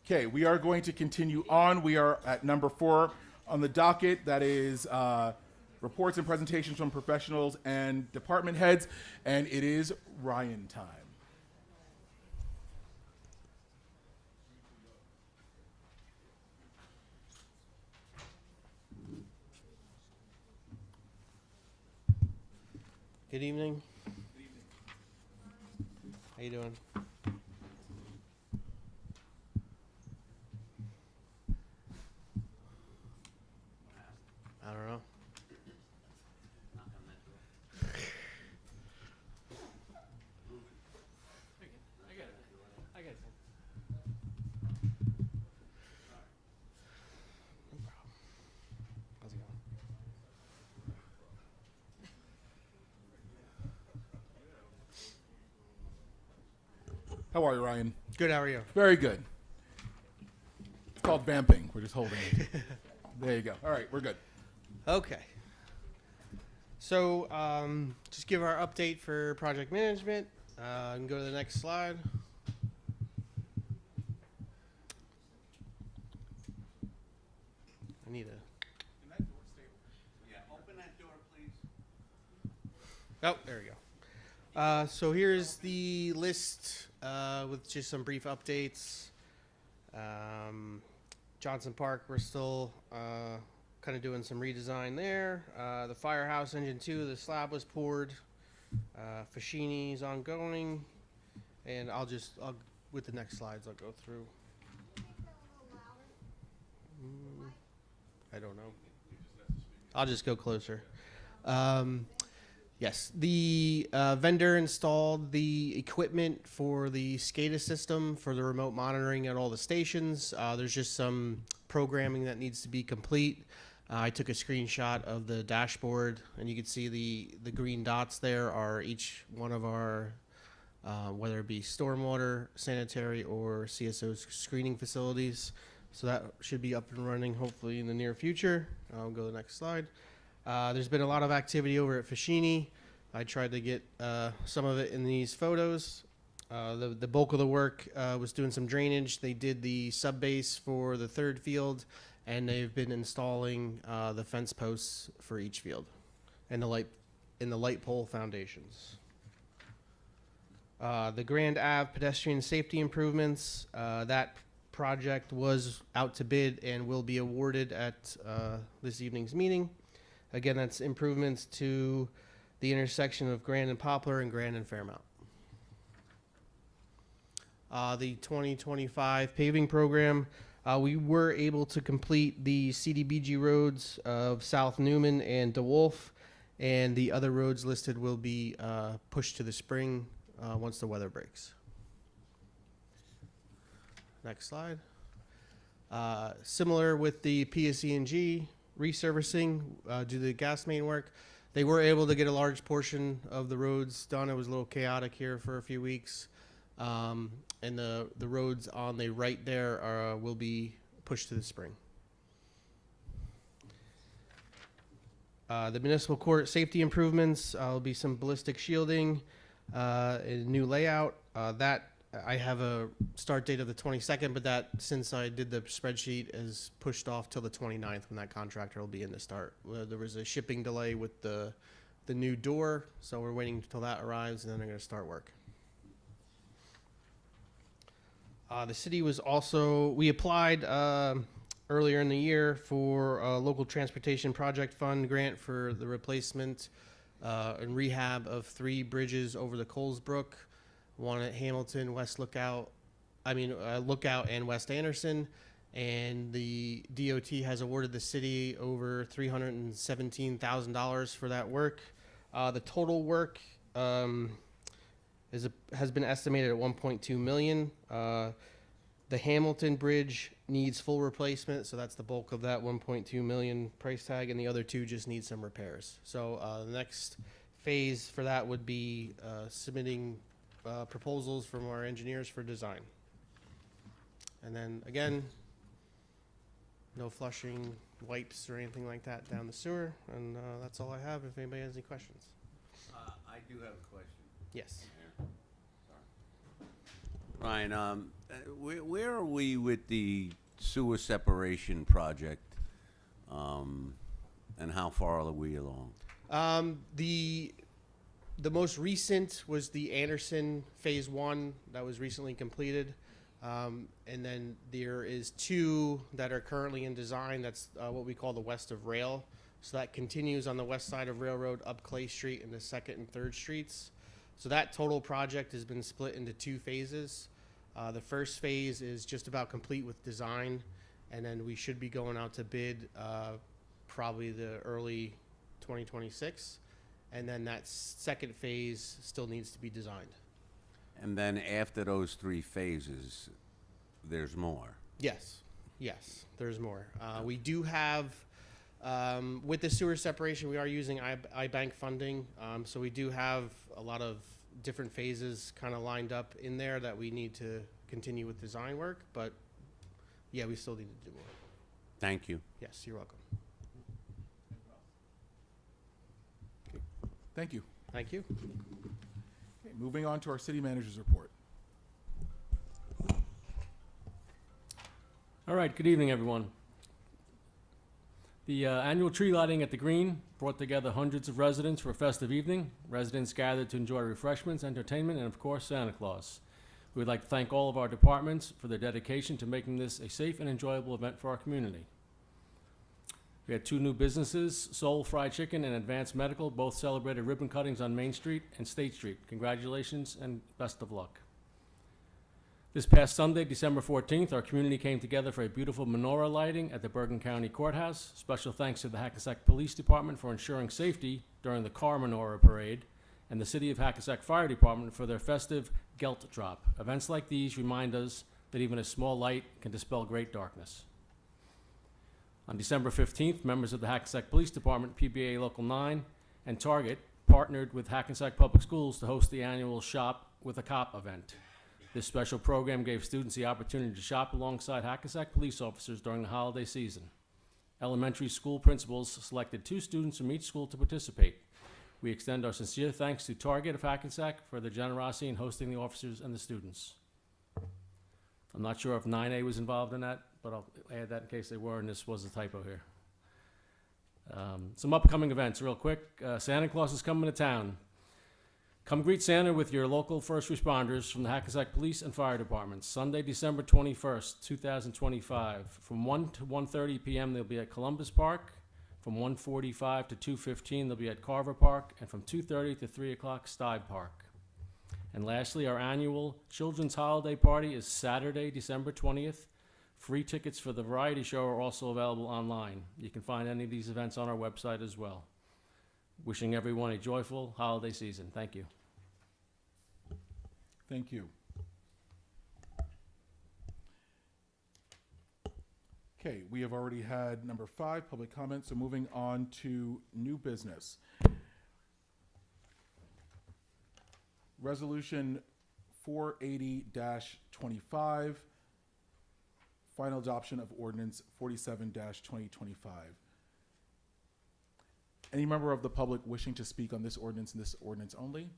Speaker 1: Okay, we are going to continue on. We are at number 4 on the docket. That is reports and presentations from professionals and department heads. And it is Ryan time.
Speaker 12: Good evening. How you doing? I don't know.
Speaker 5: I get it.
Speaker 12: How's it going?
Speaker 1: How are you, Ryan?
Speaker 12: Good, how are you?
Speaker 1: Very good. It's called vamping. We're just holding it. There you go. All right, we're good.
Speaker 12: Okay. So, just give our update for project management. And go to the next slide. I need a.
Speaker 7: Yeah, open that door, please.
Speaker 12: Oh, there we go. So here's the list with just some brief updates. Johnson Park, we're still kind of doing some redesign there. The firehouse engine 2, the slab was poured. Fashini's ongoing. And with the next slides, I'll go through. I don't know. I'll just go closer. Yes, the vendor installed the equipment for the SCADA system for the remote monitoring at all the stations. There's just some programming that needs to be complete. I took a screenshot of the dashboard, and you can see the green dots there are each one of our, whether it be stormwater, sanitary, or CSO screening facilities. So that should be up and running hopefully in the near future. I'll go to the next slide. There's been a lot of activity over at Fashini. I tried to get some of it in these photos. The bulk of the work was doing some drainage. They did the sub base for the third field, and they've been installing the fence posts for each field and the light pole foundations. The Grand Ave pedestrian safety improvements, that project was out to bid and will be awarded at this evening's meeting. Again, that's improvements to the intersection of Grand and Poplar and Grand and Fairmount. The 2025 paving program, we were able to complete the CDBG roads of South Newman and DeWolf, and the other roads listed will be pushed to the spring once the weather breaks. Next slide. Similar with the PSE&G resurfacing due to the gas main work, they were able to get a large portion of the roads done. It was a little chaotic here for a few weeks. And the roads on the right there will be pushed to the spring. The municipal court safety improvements will be some ballistic shielding, a new layout. That I have a start date of the 22nd, but that, since I did the spreadsheet, is pushed off till the 29th when that contractor will be in to start. There was a shipping delay with the new door, so we're waiting until that arrives, and then they're going to start work. The city was also, we applied earlier in the year for a local transportation project fund grant for the replacement and rehab of 3 bridges over the Coles Brook. One at Hamilton, Lookout and West Anderson, and the DOT has awarded the city over $317,000 for that work. The total work has been estimated at $1.2 million. The Hamilton Bridge needs full replacement, so that's the bulk of that $1.2 million price tag, and the other 2 just need some repairs. So the next phase for that would be submitting proposals from our engineers for design. And then again, no flushing wipes or anything like that down the sewer. And that's all I have if anybody has any questions.
Speaker 7: I do have a question.
Speaker 12: Yes.
Speaker 7: Ryan, where are we with the sewer separation project? And how far are we along?
Speaker 12: The most recent was the Anderson Phase 1 that was recently completed. And then there is 2 that are currently in design. That's what we call the West of Rail. So that continues on the west side of Railroad up Clay Street into 2nd and 3rd Streets. So that total project has been split into 2 phases. The first phase is just about complete with design, and then we should be going out to bid probably the early 2026. And then that second phase still needs to be designed.
Speaker 7: And then after those 3 phases, there's more.
Speaker 12: Yes, there's more. We do have, with the sewer separation, we are using iBank funding. So we do have a lot of different phases kind of lined up in there that we need to continue with design work. But yeah, we still need to do more.
Speaker 7: Thank you.
Speaker 12: Yes, you're welcome.
Speaker 1: Thank you.
Speaker 12: Thank you.
Speaker 1: Okay, moving on to our city manager's report.
Speaker 13: All right, good evening, everyone. The annual tree lighting at the Green brought together hundreds of residents for a festive evening. Residents gathered to enjoy refreshments, entertainment, and of course, Santa Claus. We would like to thank all of our departments for their dedication to making this a safe and enjoyable event for our community. We had 2 new businesses, Soul Fried Chicken and Advanced Medical, both celebrated ribbon cuttings on Main Street and State Street. Congratulations and best of luck. This past Sunday, December 14th, our community came together for a beautiful menorah lighting at the Bergen County Courthouse. Special thanks to the Hackensack Police Department for ensuring safety during the car menorah parade, and the City of Hackensack Fire Department for their festive gelt drop. Events like these remind us that even a small light can dispel great darkness. On December 15th, members of the Hackensack Police Department, PBA Local 9, and Target partnered with Hackensack Public Schools to host the annual Shop with a Cop event. This special program gave students the opportunity to shop alongside Hackensack police officers during the holiday season. Elementary school principals selected 2 students from each school to participate. We extend our sincere thanks to Target of Hackensack for their generosity in hosting the officers and the students. I'm not sure if 9A was involved in that, but I'll add that in case they were, and this was a typo here. Some upcoming events real quick. Santa Claus is coming to town. Come greet Santa with your local first responders from the Hackensack Police and Fire Departments. Sunday, December 21st, 2025. From 1 to 1:30 p.m. they'll be at Columbus Park. From 1:45 to 2:15 they'll be at Carver Park. And from 2:30 to 3 o'clock, Stibe Park. And lastly, our annual Children's Holiday Party is Saturday, December 20th. Free tickets for the variety show are also available online. You can find any of these events on our website as well. Wishing everyone a joyful holiday season. Thank you.
Speaker 1: Thank you. Okay, we have already had number 5, public comment, so moving on to new business. Resolution 480-25, final adoption of ordinance 47-2025. Any member of the public wishing to speak on this ordinance and this ordinance only?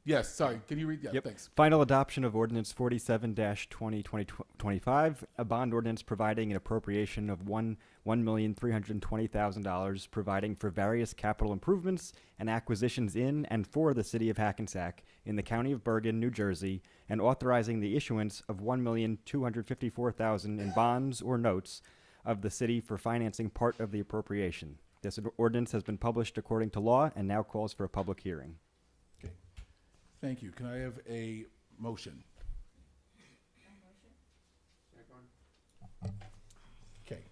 Speaker 1: Yes, sorry, can you read? Yeah,
Speaker 2: Yep.
Speaker 1: thanks.
Speaker 2: Final adoption of ordinance 47-2025, a bond ordinance providing an appropriation of $1,320,000, providing for various capital improvements and acquisitions in and for the city of Hackensack in the county of Bergen, New Jersey, and authorizing the issuance of $1,254,000 in bonds or notes of the city for financing part of the appropriation. This ordinance has been published according to law and now calls for a public hearing.
Speaker 1: Okay, thank you. Can I have a motion? Okay.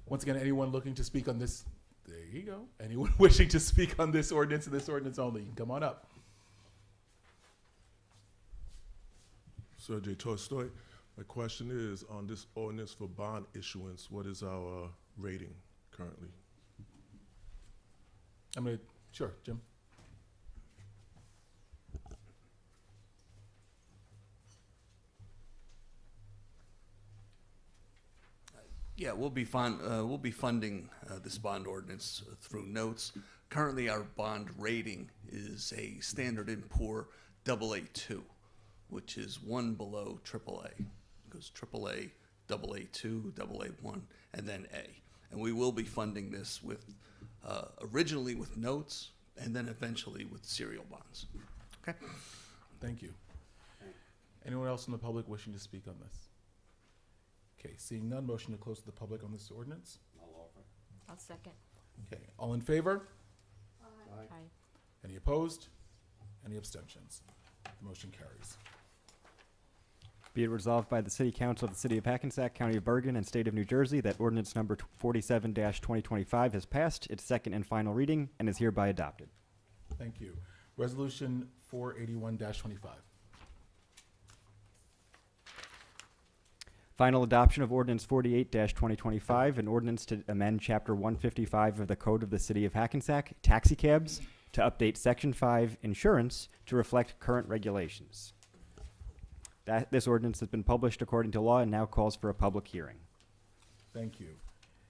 Speaker 1: Once again, anyone looking to speak on this? There you go. Anyone wishing to speak on this ordinance and this ordinance only, you can come on up.
Speaker 14: Sergey Tolstoy. My question is, on this ordinance for bond issuance, what is our rating currently?
Speaker 1: Sure, Jim.
Speaker 5: Yeah, we'll be funding this bond ordinance through notes. Currently, our bond rating is a Standard & Poor AA2, which is one below AAA. It goes AAA, AA2, AA1, and then A. And we will be funding this with originally with notes, and then eventually with serial bonds. Okay.
Speaker 1: Thank you. Anyone else in the public wishing to speak on this? Okay, seeing none, motion to close to the public on this ordinance.
Speaker 3: I'll second.
Speaker 1: Okay, all in favor?
Speaker 3: Aye.
Speaker 1: Any opposed? Any abstentions? The motion carries.
Speaker 2: Be it resolved by the City Council of the City of Hackensack, County of Bergen, and State of New Jersey that ordinance number 47-2025 has passed its second and final reading and is hereby adopted.
Speaker 1: Thank you. Resolution 481-25.
Speaker 2: Final adoption of ordinance 48-2025, an ordinance to amend Chapter 155 of the Code of the City of Hackensack, taxicabs, to update Section 5, insurance, to reflect current regulations. This ordinance has been published according to law and now calls for a public hearing.
Speaker 1: Thank you.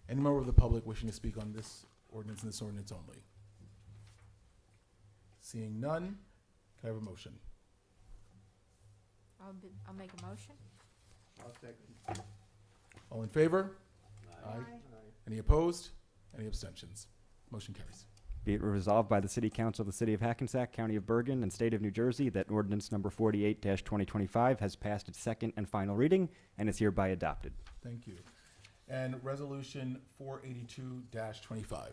Speaker 1: Any member of the public wishing to speak on this ordinance and this ordinance only? Seeing none, can I have a motion?
Speaker 3: I'll make a motion.
Speaker 4: I'll second.
Speaker 1: All in favor? Aye. Any opposed? Any abstentions? Motion carries.
Speaker 2: Be it resolved by the City Council of the City of Hackensack, County of Bergen, and State of New Jersey that ordinance number 48-2025 has passed its second and final reading and is hereby adopted.
Speaker 1: Thank you. And resolution 482-25.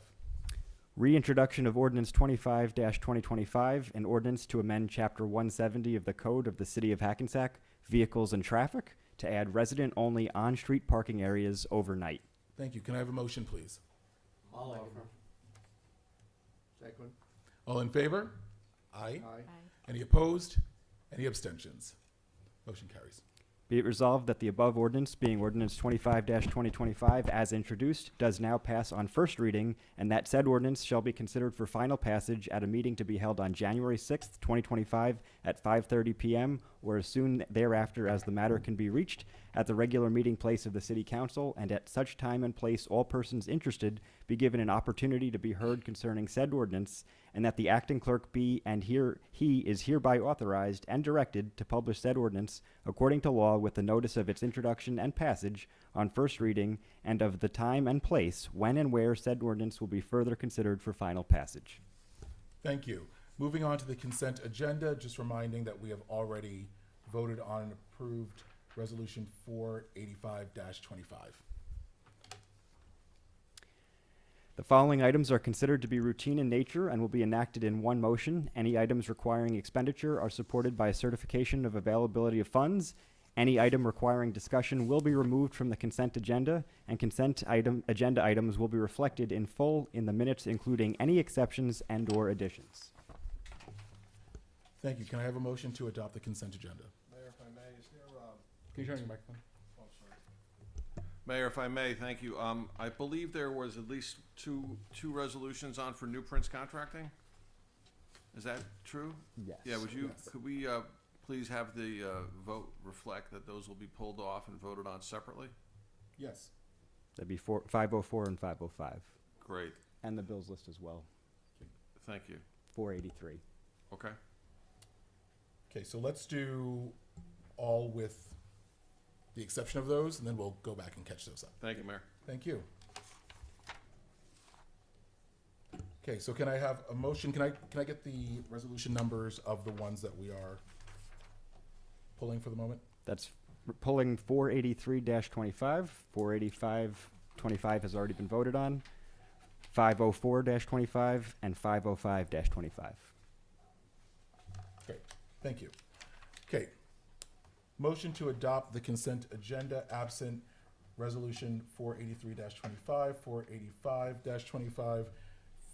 Speaker 2: Reintroduction of ordinance 25-2025, an ordinance to amend Chapter 170 of the Code of the City of Hackensack, Vehicles and Traffic, to add resident-only on-street parking areas overnight.
Speaker 1: Thank you. Can I have a motion, please?
Speaker 4: I'll offer. Second.
Speaker 1: All in favor? Aye.
Speaker 4: Aye.
Speaker 1: Any opposed? Any abstentions? Motion carries.
Speaker 2: Be it resolved that the above ordinance, being ordinance 25-2025 as introduced, does now pass on first reading, and that said ordinance shall be considered for final passage at a meeting to be held on January 6th, 2025 at 5:30 p.m. or as soon thereafter as the matter can be reached at the regular meeting place of the City Council, and at such time and place all persons interested be given an opportunity to be heard concerning said ordinance, and that the acting clerk be and he is hereby authorized and directed to publish said ordinance according to law with the notice of its introduction and passage on first reading, and of the time and place when and where said ordinance will be further considered for final passage.
Speaker 1: Thank you. Moving on to the consent agenda, just reminding that we have already voted on and approved resolution 485-25.
Speaker 2: The following items are considered to be routine in nature and will be enacted in one motion. Any items requiring expenditure are supported by a certification of availability of funds. Any item requiring discussion will be removed from the consent agenda, and agenda items will be reflected in full in the minutes, including any exceptions and/or additions.
Speaker 1: Thank you. Can I have a motion to adopt the consent agenda?
Speaker 15: Mayor, if I may, is there,
Speaker 1: Can you turn on your microphone?
Speaker 15: oh, sorry. Mayor, if I may, thank you. I believe there was at least two resolutions on for New Prince Contracting. Is that true?
Speaker 2: Yes.
Speaker 15: Yeah, would you,
Speaker 1: Yes.
Speaker 15: could we, please have the, vote reflect that those will be pulled off and voted on separately?
Speaker 1: Yes.
Speaker 2: That'd be 504 and 505.
Speaker 15: Great,
Speaker 2: And the bills list as well,
Speaker 15: thank you.
Speaker 2: 483.
Speaker 15: Okay.
Speaker 1: Okay, so let's do all with the exception of those, and then we'll go back and catch those up.
Speaker 15: Thank you, Mayor.
Speaker 1: Thank you. Okay, so can I have a motion? Can I get the resolution numbers of the ones that we are pulling for the moment?
Speaker 2: That's pulling 483-25. 485-25 has already been voted on. 504-25 and 505-25.
Speaker 1: Great, thank you. Okay, motion to adopt the consent agenda absent resolution 483-25, 485-25,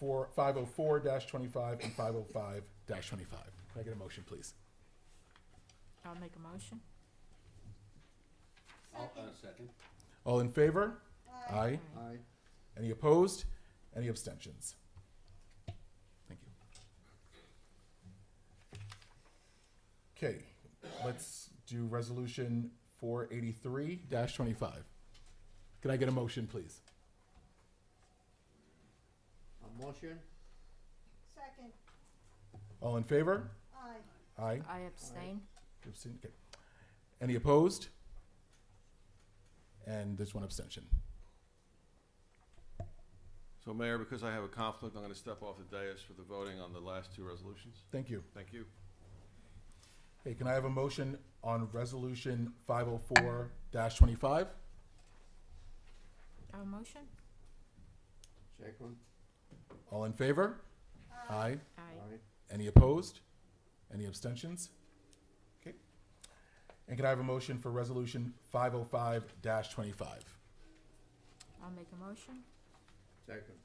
Speaker 1: 504-25, and 505-25. Can I get a motion, please?
Speaker 3: I'll make a motion.
Speaker 7: Second.
Speaker 1: All in favor? Aye.
Speaker 4: Aye.
Speaker 1: Any opposed? Any abstentions? Thank you. Okay, let's do resolution 483-25. Can I get a motion, please?
Speaker 4: A motion?
Speaker 10: Second.
Speaker 1: All in favor?
Speaker 10: Aye.
Speaker 1: Aye.
Speaker 3: I abstain.
Speaker 1: You abstain? Okay. Any opposed? And there's one abstention.
Speaker 15: So Mayor, because I have a conflict, I'm going to step off the dais for the voting on the last two resolutions.
Speaker 1: Thank you.
Speaker 15: Thank you.
Speaker 1: Okay, can I have a motion on resolution 504-25?
Speaker 3: A motion?
Speaker 4: Second?
Speaker 1: All in favor? Aye.
Speaker 3: Aye.
Speaker 1: Any opposed? Any abstentions? Okay. And can I have a motion for resolution 505-25?
Speaker 3: I'll make a motion.
Speaker 4: Second.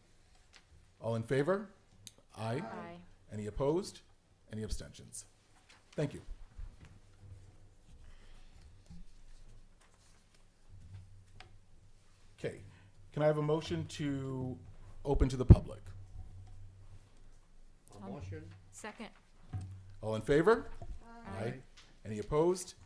Speaker 1: All in favor? Aye.
Speaker 3: Aye.
Speaker 1: Any opposed? Any abstentions? Thank you. Okay, can I have a motion to open to the public?
Speaker 4: A motion?
Speaker 3: Second.
Speaker 1: All in favor?
Speaker 4: Aye.
Speaker 1: Any opposed?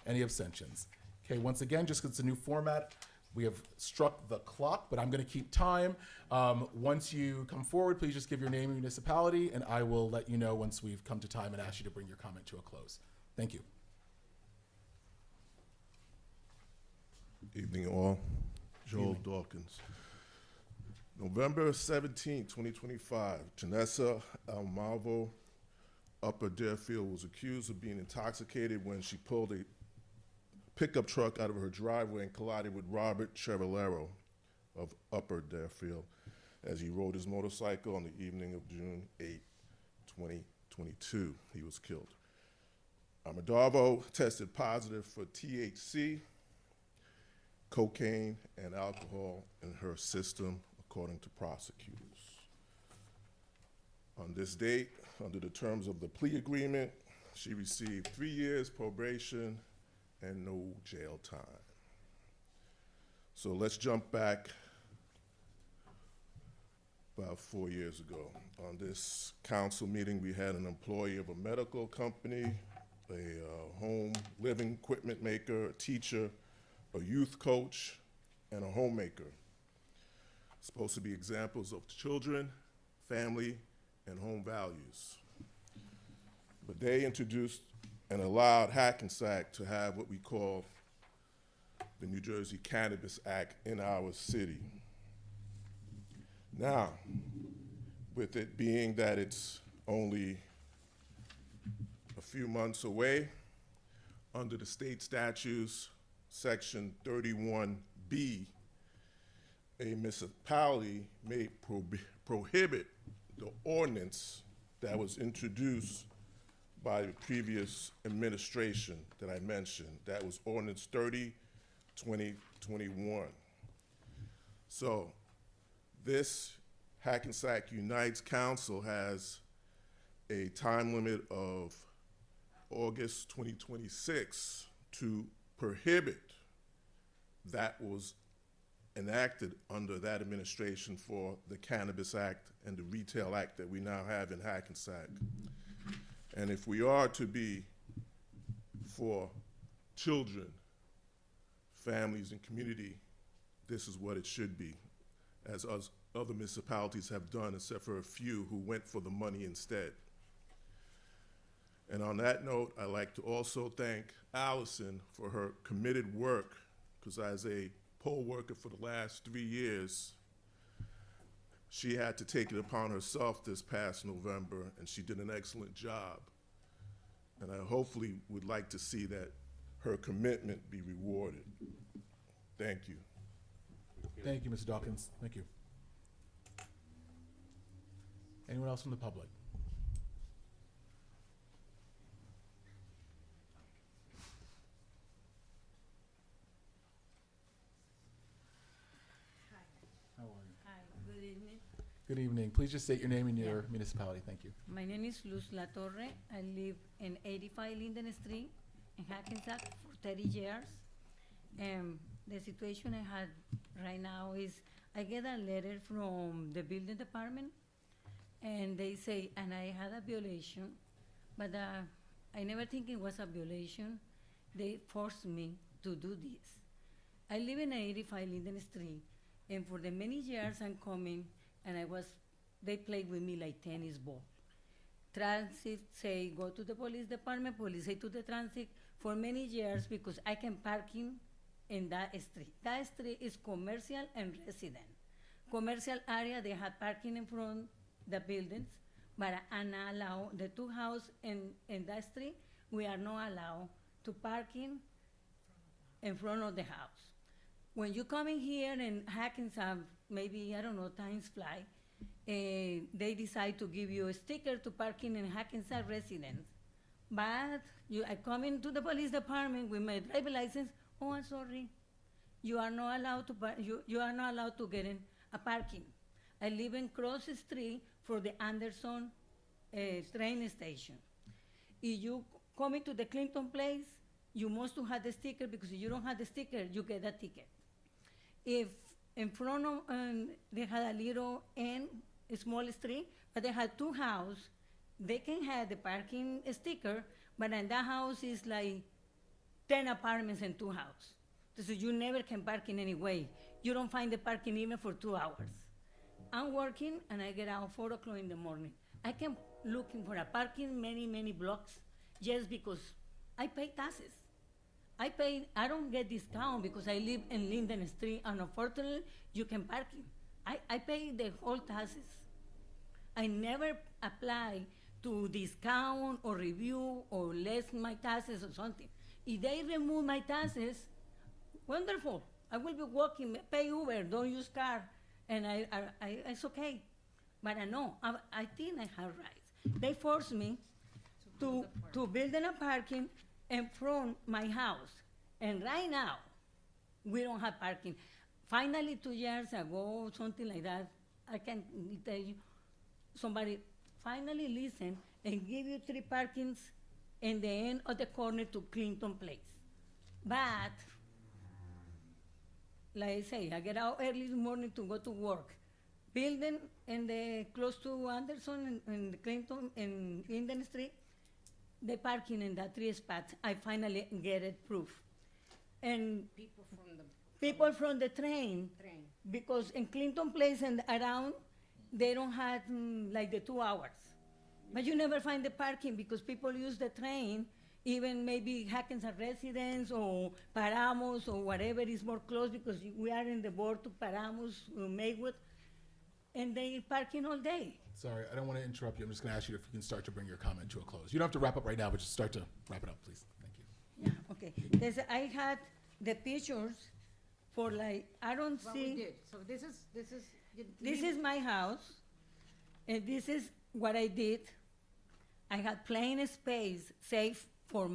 Speaker 1: Any abstentions? Okay, once again, just 'cause it's a new format, we have struck the clock, but I'm going to keep time. Once you come forward, please just give your name and municipality, and I will let you know once we've come to time and ask you to bring your comment to a close. Thank you.
Speaker 14: Evening all. Joel Dawkins. November 17, 2025, Janessa Almalvo, Upper Deerfield, was accused of being intoxicated when she pulled a pickup truck out of her driveway and collided with Robert Chevalero of Upper Deerfield as he rode his motorcycle on the evening of June 8, 2022. He was killed. Almalvo tested positive for THC, cocaine, and alcohol in her system, according to prosecutors. On this date, under the terms of the plea agreement, she received 3 years probation and no jail time. So let's jump back about 4 years ago. On this council meeting, we had an employee of a medical company, a home living equipment maker, a teacher, a youth coach, and a homemaker. Supposed to be examples of children, family, and home values. But they introduced and allowed Hackensack to have what we call the New Jersey Cannabis Act in our city. Now, with it being that it's only a few months away, under the state statutes, Section 31B, a municipality may prohibit the ordinance that was introduced by the previous administration that I mentioned. That was Ordinance 30/2021. So this Hackensack Unites Council has a time limit of August 2026 to prohibit that was enacted under that administration for the Cannabis Act and the Retail Act that we now have in Hackensack. And if we are to be for children, families, and community, this is what it should be, as other municipalities have done, except for a few who went for the money instead. And on that note, I'd like to also thank Allison for her committed work, because as a poll worker for the last 3 years, she had to take it upon herself this past November, and she did an excellent job. And I hopefully would like to see that her commitment be rewarded. Thank you.
Speaker 1: Thank you, Mr. Dawkins. Thank you. Anyone else from the public? How are you?
Speaker 16: Hi, good evening.
Speaker 1: Good evening. Please just state your name and your municipality. Thank you.
Speaker 16: My name is Luz La Torre. I live in 85 Linden Street in Hackensack for 30 years. The situation I had right now is I get a letter from the building department, and they say, and I had a violation, but I never think it was a violation. They forced me to do this. I live in 85 Linden Street, and for the many years I'm coming, and they play with me like tennis ball. Transit say, go to the police department, police say to the transit for many years because I can parking in that street. That street is commercial and resident. Commercial area, they have parking in front the buildings, but I not allow the two house in that street, we are not allowed to parking in front of the house. When you come in here in Hackensack, maybe, I don't know, times fly, they decide to give you a sticker to parking in Hackensack residence. But I come into the police department with my driver license, oh, I'm sorry, you are not allowed to you are not allowed to get in a parking. I live in cross the street for the Anderson train station. If you come into the Clinton place, you must to have the sticker because if you don't have the sticker, you get a ticket. If in front of, they had a little a small street, but they had two houses, they can have the parking sticker, but in that house is like 10 apartments and two houses. So you never can park in any way. You don't find the parking even for 2 hours. I'm working and I get out 4 o'clock in the morning. I can looking for a parking many blocks just because I pay taxes. I don't get discount because I live in Linden Street and unfortunately you can parking. I pay the whole taxes. I never apply to discount or review or less my taxes or something. If they remove my taxes, wonderful. I will be walking, pay Uber, don't use car, and it's okay. But I know, I think I have rights. They force me to build a parking in front my house. And right now, we don't have parking. Finally, 2 years ago, something like that, I can tell you, somebody finally listen and give you 3 parkings in the end of the corner to Clinton Place. But, like I say, I get out early in the morning to go to work. Building in the close to Anderson and Clinton in Linden Street, the parking in that 3 spots, I finally get it proof. And people from the train, because in Clinton Place and around, they don't have like the 2 hours. But you never find the parking because people use the train, even maybe Hackensack residents or Paramos or whatever is more close because we are in the board to Paramos, Maywood, and they parking all day.
Speaker 1: Sorry, I don't want to interrupt you. I'm just going to ask you if you can start to bring your comment to a close. You don't have to wrap up right now, but just start to wrap it up, please. Thank you.
Speaker 16: Yeah, okay. I had the pictures for like, I don't
Speaker 3: What
Speaker 16: see.
Speaker 3: we did. So this is
Speaker 16: This is my house, and this is what I did. I had plain space, safe for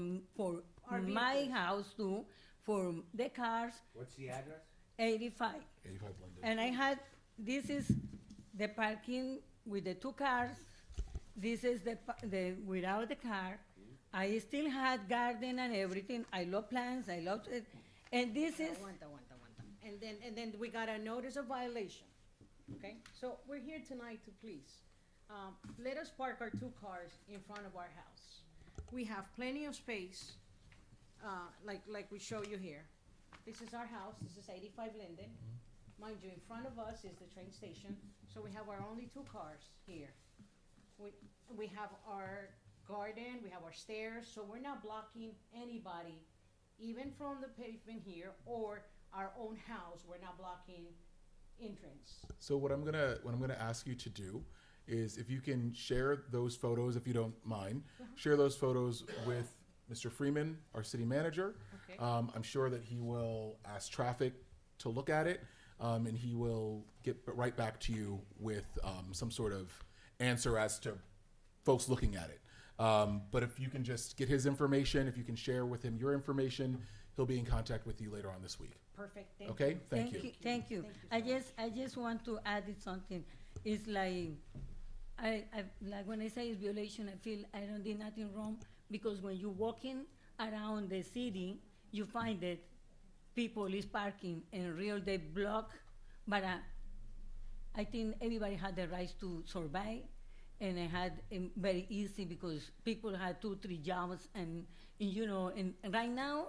Speaker 3: Our
Speaker 16: my
Speaker 3: vehicles.
Speaker 16: house too, for the cars.
Speaker 7: What's the address?
Speaker 16: 85.
Speaker 1: 85 London.
Speaker 16: And I had, this is the parking with the 2 cars. This is the without the car. I still had garden and everything. I love plants, I love it. And this is,
Speaker 3: Aguanta. And then we got a notice of violation, okay? So we're here tonight to please, let us park our 2 cars in front of our house. We have plenty of space, like we show you here. This is our house, this is 85 Linden. Mind you, in front of us is the train station, so we have our only 2 cars here. We have our garden, we have our stairs, so we're not blocking anybody, even from the pavement here or our own house, we're not blocking entrance.
Speaker 1: So what I'm gonna ask you to do is if you can share those photos, if you don't mind, share those photos with Mr. Freeman, our city manager.
Speaker 3: Okay.
Speaker 1: I'm sure that he will ask traffic to look at it, and he will get right back to you with some sort of answer as to folks looking at it. But if you can just get his information, if you can share with him your information, he'll be in contact with you later on this week.
Speaker 3: Perfect, thank you.
Speaker 1: Okay, thank you.
Speaker 16: Thank you.
Speaker 3: Thank you so
Speaker 16: I just want to add something. It's like, like when I say it's violation, I feel I don't do nothing wrong because when you're walking around the city, you find that people is parking in real they block, but I think everybody had the right to survive, and I had it very easy because people had 2, 3 jobs, and you know, and right now,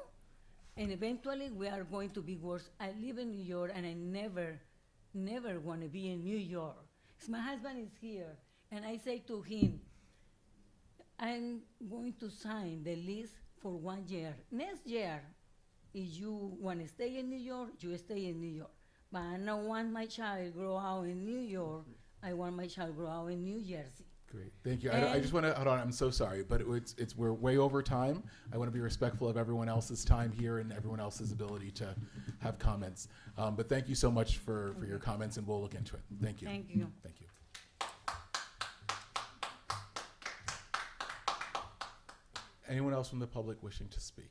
Speaker 16: And eventually we are going to be worse. I live in New York and I never want to be in New York. 'Cause my husband is here and I say to him, I'm going to sign the lease for 1 year. Next year, if you want to stay in New York, you stay in New York. But I don't want my child grow out in New York. I want my child grow out in New Jersey.
Speaker 1: Great, thank you. I just want to, hold on, I'm so sorry, but we're way over time. I want to be respectful of everyone else's time here and everyone else's ability to have comments. But thank you so much for your comments, and we'll look into it. Thank you.
Speaker 16: Thank you.
Speaker 1: Thank you. Anyone else from the public wishing to speak?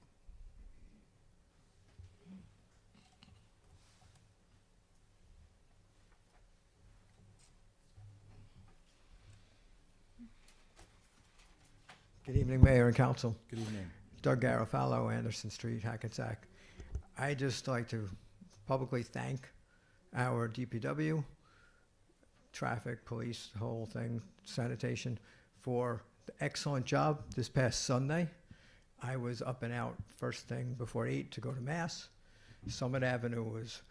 Speaker 17: Good evening, Mayor and Council.
Speaker 1: Good evening.
Speaker 17: Doug Garofalo, Anderson Street, Hackensack. I'd just like to publicly thank our DPW, traffic, police, the whole thing, sanitation, for the excellent job this past Sunday. I was up and out first thing before 8 to go to Mass. Summit Avenue was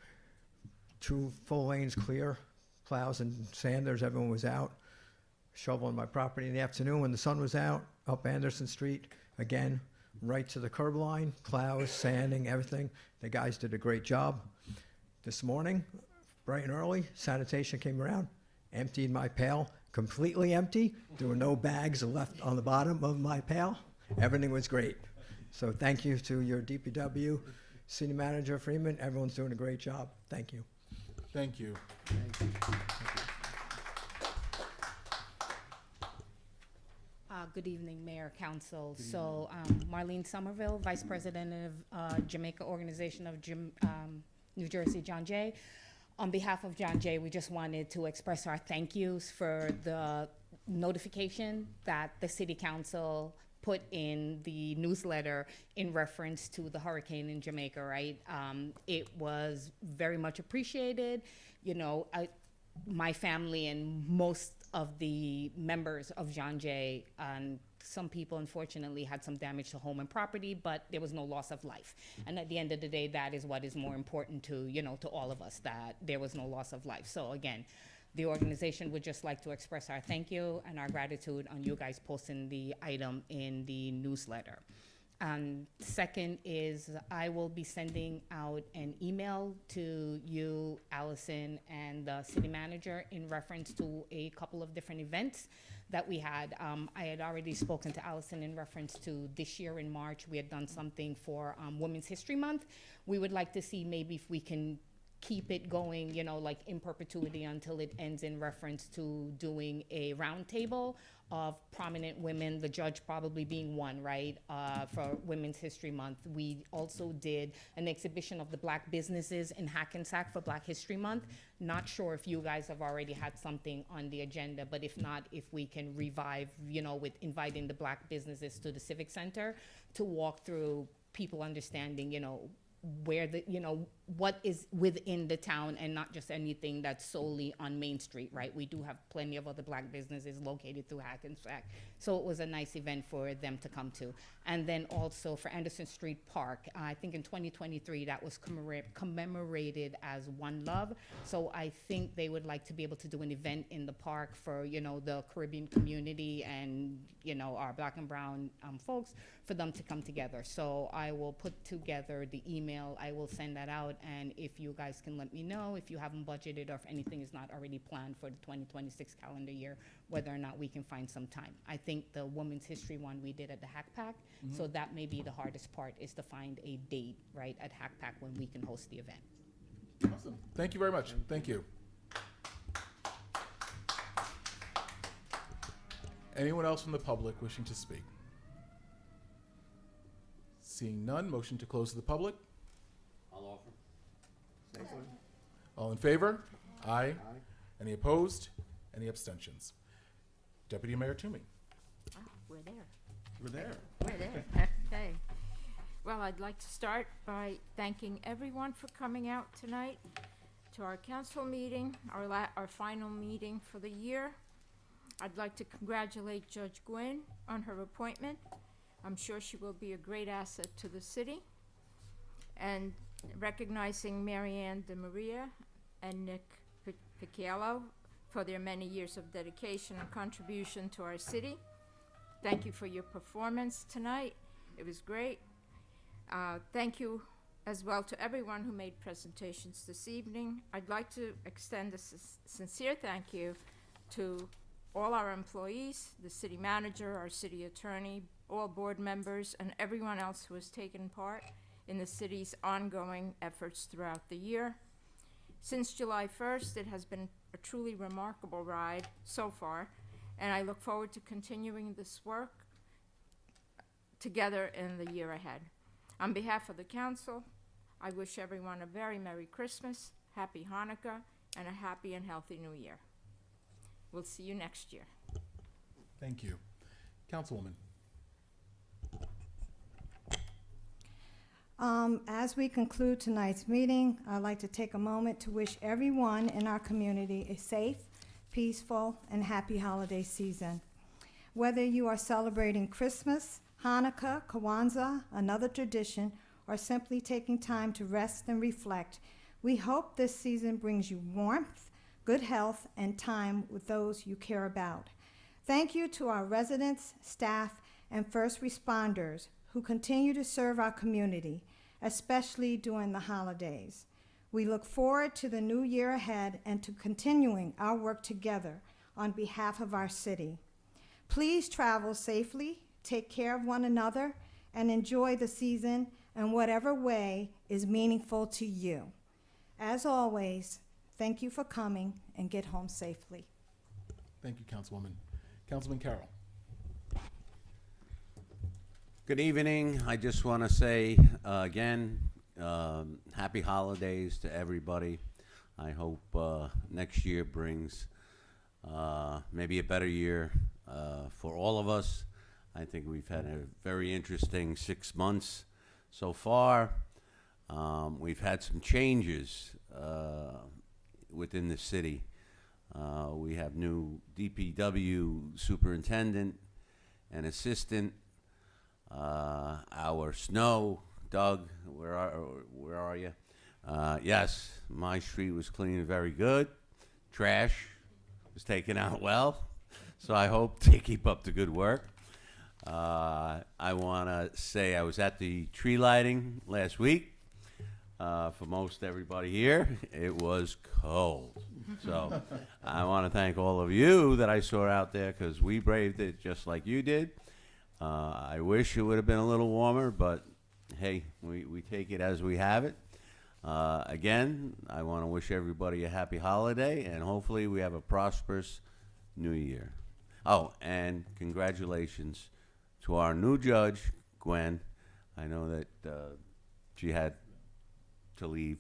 Speaker 17: 2 full lanes clear, plows and sanders, everyone was out. Shoveling my property in the afternoon when the sun was out, up Anderson Street, again, right to the curb line, plows, sanding, everything. The guys did a great job. This morning, bright and early, sanitation came around, emptied my pail, completely empty. There were no bags left on the bottom of my pail. Everything was great. So thank you to your DPW, City Manager Freeman. Everyone's doing a great job. Thank you.
Speaker 1: Thank you.
Speaker 18: Good evening, Mayor, Council. So Marlene Somerville, Vice President of Jamaica Organization of New Jersey, John Jay. On behalf of John Jay, we just wanted to express our thank yous for the notification that the City Council put in the newsletter in reference to the hurricane in Jamaica, right? It was very much appreciated. You know, my family and most of the members of John Jay, and some people unfortunately had some damage to home and property, but there was no loss of life. And at the end of the day, that is what is more important to, you know, to all of us, that there was no loss of life. So again, the organization would just like to express our thank you and our gratitude on you guys posting the item in the newsletter. Second is I will be sending out an email to you, Allison, and the city manager in reference to a couple of different events that we had. I had already spoken to Allison in reference to this year in March. We had done something for Women's History Month. We would like to see maybe if we can keep it going, you know, like in perpetuity until it ends, in reference to doing a roundtable of prominent women, the judge probably being one, right, for Women's History Month. We also did an exhibition of the Black businesses in Hackensack for Black History Month. Not sure if you guys have already had something on the agenda, but if not, if we can revive, you know, with inviting the Black businesses to the Civic Center to walk through people understanding, you know, where the, you know, what is within the town and not just anything that's solely on Main Street, right? We do have plenty of other Black businesses located through Hackensack. So it was a nice event for them to come to. And then also for Anderson Street Park, I think in 2023 that was commemorated as One Love. So I think they would like to be able to do an event in the park for, you know, the Caribbean community and, you know, our Black and brown folks, for them to come together. So I will put together the email. I will send that out. And if you guys can let me know if you haven't budgeted or if anything is not already planned for the 2026 calendar year, whether or not we can find some time. I think the Women's History one we did at the Hackpack, so that may be the hardest part, is to find a date, right, at Hackpack when we can host the event.
Speaker 1: Awesome. Thank you very much. Thank you. Anyone else from the public wishing to speak? Seeing none, motion to close to the public.
Speaker 7: I'll offer.
Speaker 1: All in favor? Aye. Any opposed? Any abstentions? Deputy Mayor Toomey.
Speaker 19: We're there.
Speaker 1: We're there.
Speaker 19: We're there. Okay. Well, I'd like to start by thanking everyone for coming out tonight to our council meeting, our final meeting for the year. I'd like to congratulate Judge Gwynn on her appointment. I'm sure she will be a great asset to the city. and recognizing Marianne De Maria and Nick Picciello for their many years of dedication and contribution to our city. Thank you for your performance tonight. It was great. Thank you as well to everyone who made presentations this evening. I'd like to extend a sincere thank you to all our employees, the city manager, our city attorney, all board members, and everyone else who has taken part in the city's ongoing efforts throughout the year. Since July 1st, it has been a truly remarkable ride so far, and I look forward to continuing this work together in the year ahead. On behalf of the council, I wish everyone a very Merry Christmas, Happy Hanukkah, and a happy and healthy New Year. We'll see you next year.
Speaker 1: Thank you. Councilwoman.
Speaker 20: As we conclude tonight's meeting, I'd like to take a moment to wish everyone in our community a safe, peaceful, and happy holiday season. Whether you are celebrating Christmas, Hanukkah, Kwanzaa, another tradition, or simply taking time to rest and reflect, we hope this season brings you warmth, good health, and time with those you care about. Thank you to our residents, staff, and first responders who continue to serve our community, especially during the holidays. We look forward to the new year ahead and to continuing our work together on behalf of our city. Please travel safely, take care of one another, and enjoy the season in whatever way is meaningful to you. As always, thank you for coming, and get home safely.
Speaker 1: Thank you, Councilwoman. Councilman Carroll.
Speaker 7: Good evening. I just want to say again, happy holidays to everybody. I hope next year brings maybe a better year for all of us. I think we've had a very interesting 6 months so far. We've had some changes within the city. We have new DPW superintendent and assistant. Our snow, Doug, where are you? Yes, my street was cleaned very good. Trash was taken out well. So I hope they keep up the good work. I want to say I was at the tree lighting last week. For most everybody here, it was cold. So I want to thank all of you that I saw out there, because we braved it just like you did. I wish it would have been a little warmer, but hey, we take it as we have it. Again, I want to wish everybody a happy holiday, and hopefully we have a prosperous new year. Oh, and congratulations to our new judge, Gwen. I know that she had to leave.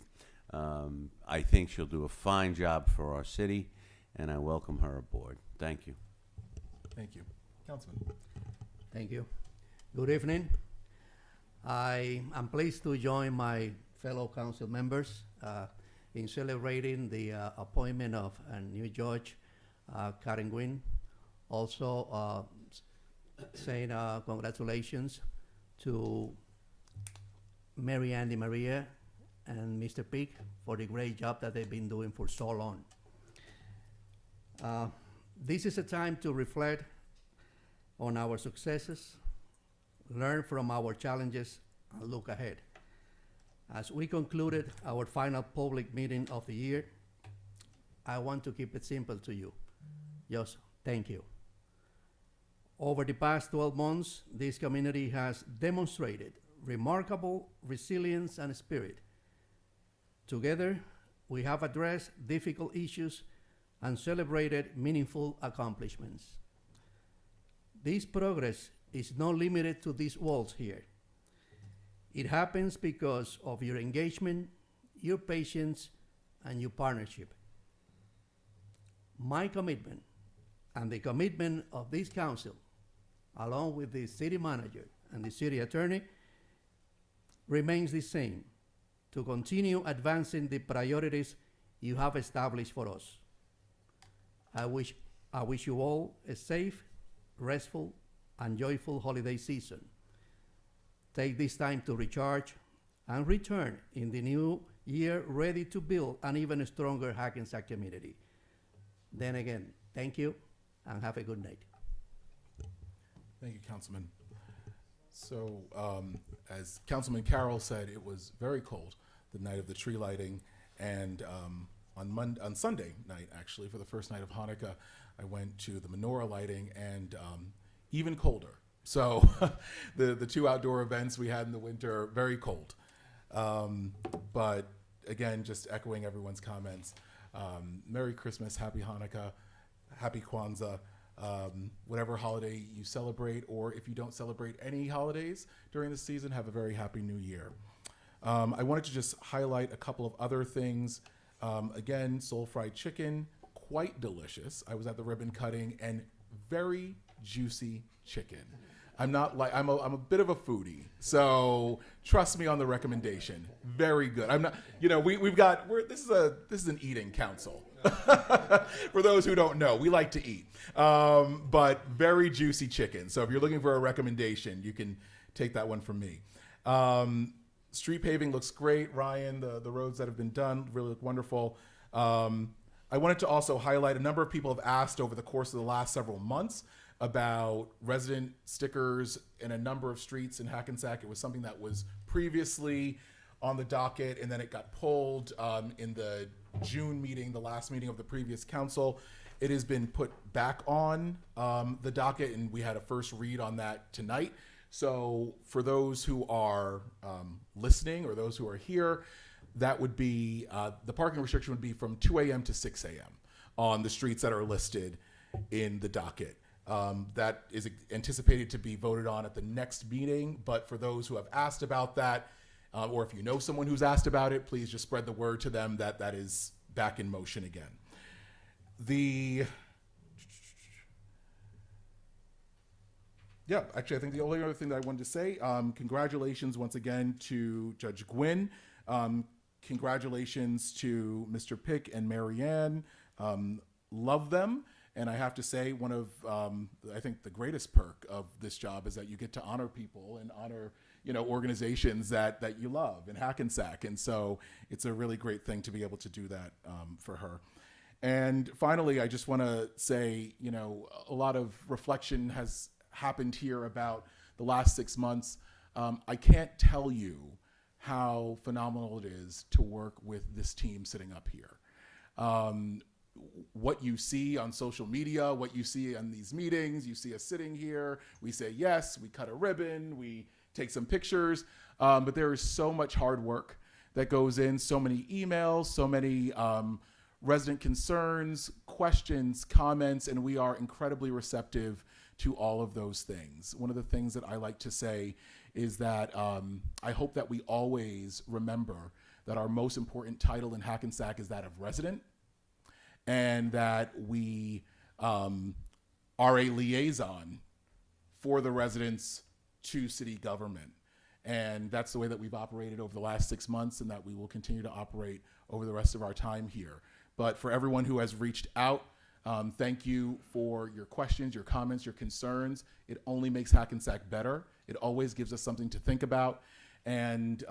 Speaker 7: I think she'll do a fine job for our city, and I welcome her aboard. Thank you.
Speaker 1: Thank you. Councilman.
Speaker 4: Thank you. Good evening. I am pleased to join my fellow council members in celebrating the appointment of a new judge, Karen Gwynn. Also saying congratulations to Mary Ann Di Maria and Mr. Peak for the great job that they've been doing for so long. This is a time to reflect on our successes, learn from our challenges, and look ahead. As we concluded our final public meeting of the year, I want to keep it simple to you. Just thank you. Over the past 12 months, this community has demonstrated remarkable resilience and spirit. Together, we have addressed difficult issues and celebrated meaningful accomplishments. This progress is not limited to these walls here. It happens because of your engagement, your patience, and your partnership. My commitment and the commitment of this council, along with the city manager and the city attorney, remains the same: to continue advancing the priorities you have established for us. I wish you all a safe, restful, and joyful holiday season. Take this time to recharge and return in the new year ready to build an even stronger Hackensack community. Then again, thank you and have a good night.
Speaker 1: Thank you, Councilman. So, as Councilman Carroll said, it was very cold the night of the tree lighting, and on Sunday night, actually, for the first night of Hanukkah, I went to the menorah lighting, and even colder. So, the two outdoor events we had in the winter, very cold. But again, just echoing everyone's comments, Merry Christmas, Happy Hanukkah, Happy Kwanzaa. Whatever holiday you celebrate, or if you don't celebrate any holidays during the season, have a very happy new year. I wanted to just highlight a couple of other things. Again, soul fried chicken, quite delicious. I was at the ribbon cutting, and very juicy chicken. I'm a bit of a foodie, so trust me on the recommendation. Very good. I'm not, this is an eating council. For those who don't know, we like to eat, but very juicy chicken. So if you're looking for a recommendation, you can take that one from me. Street paving looks great, Ryan. The roads that have been done really look wonderful. I wanted to also highlight a number of people have asked over the course of the last several months about resident stickers in a number of streets in Hackensack. It was something that was previously on the docket, and then it got pulled in the June meeting, the last meeting of the previous council. It has been put back on the docket, and we had a first read on that tonight. So for those who are listening or those who are here, that would be, the parking restriction would be from 2 a.m. to 6 a.m. on the streets that are listed in the docket. That is anticipated to be voted on at the next meeting, but for those who have asked about that, or if you know someone who's asked about it, please just spread the word to them that that is back in motion again. Actually, I think the only other thing that I wanted to say, congratulations once again to Judge Gwynn. Congratulations to Mr. Pick and Marianne. Love them. And I have to say, one of, I think the greatest perk of this job is that you get to honor people and honor, organizations that you love in Hackensack. And so it's a really great thing to be able to do that for her. And finally, I just want to say, a lot of reflection has happened here about the last 6 months. I can't tell you how phenomenal it is to work with this team sitting up here. What you see on social media, what you see in these meetings, you see us sitting here, we say yes, we cut a ribbon, we take some pictures, but there is so much hard work that goes in, so many emails, so many resident concerns, questions, comments, and we are incredibly receptive to all of those things. One of the things that I like to say is that I hope that we always remember that our most important title in Hackensack is that of resident, and that we are a liaison for the residents to city government. And that's the way that we've operated over the last 6 months, and that we will continue to operate over the rest of our time here. But for everyone who has reached out, thank you for your questions, your comments, your concerns. It only makes Hackensack better. It always gives us something to think about. And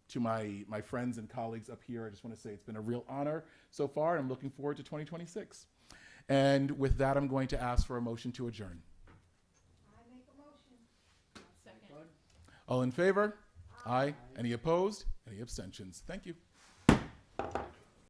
Speaker 1: to my friends and colleagues up here, I just want to say it's been a real honor so far, and I'm looking forward to 2026. And with that, I'm going to ask for a motion to adjourn.
Speaker 16: I make a motion. Second.
Speaker 1: All in favor? Aye. Any opposed? Any abstentions? Thank you.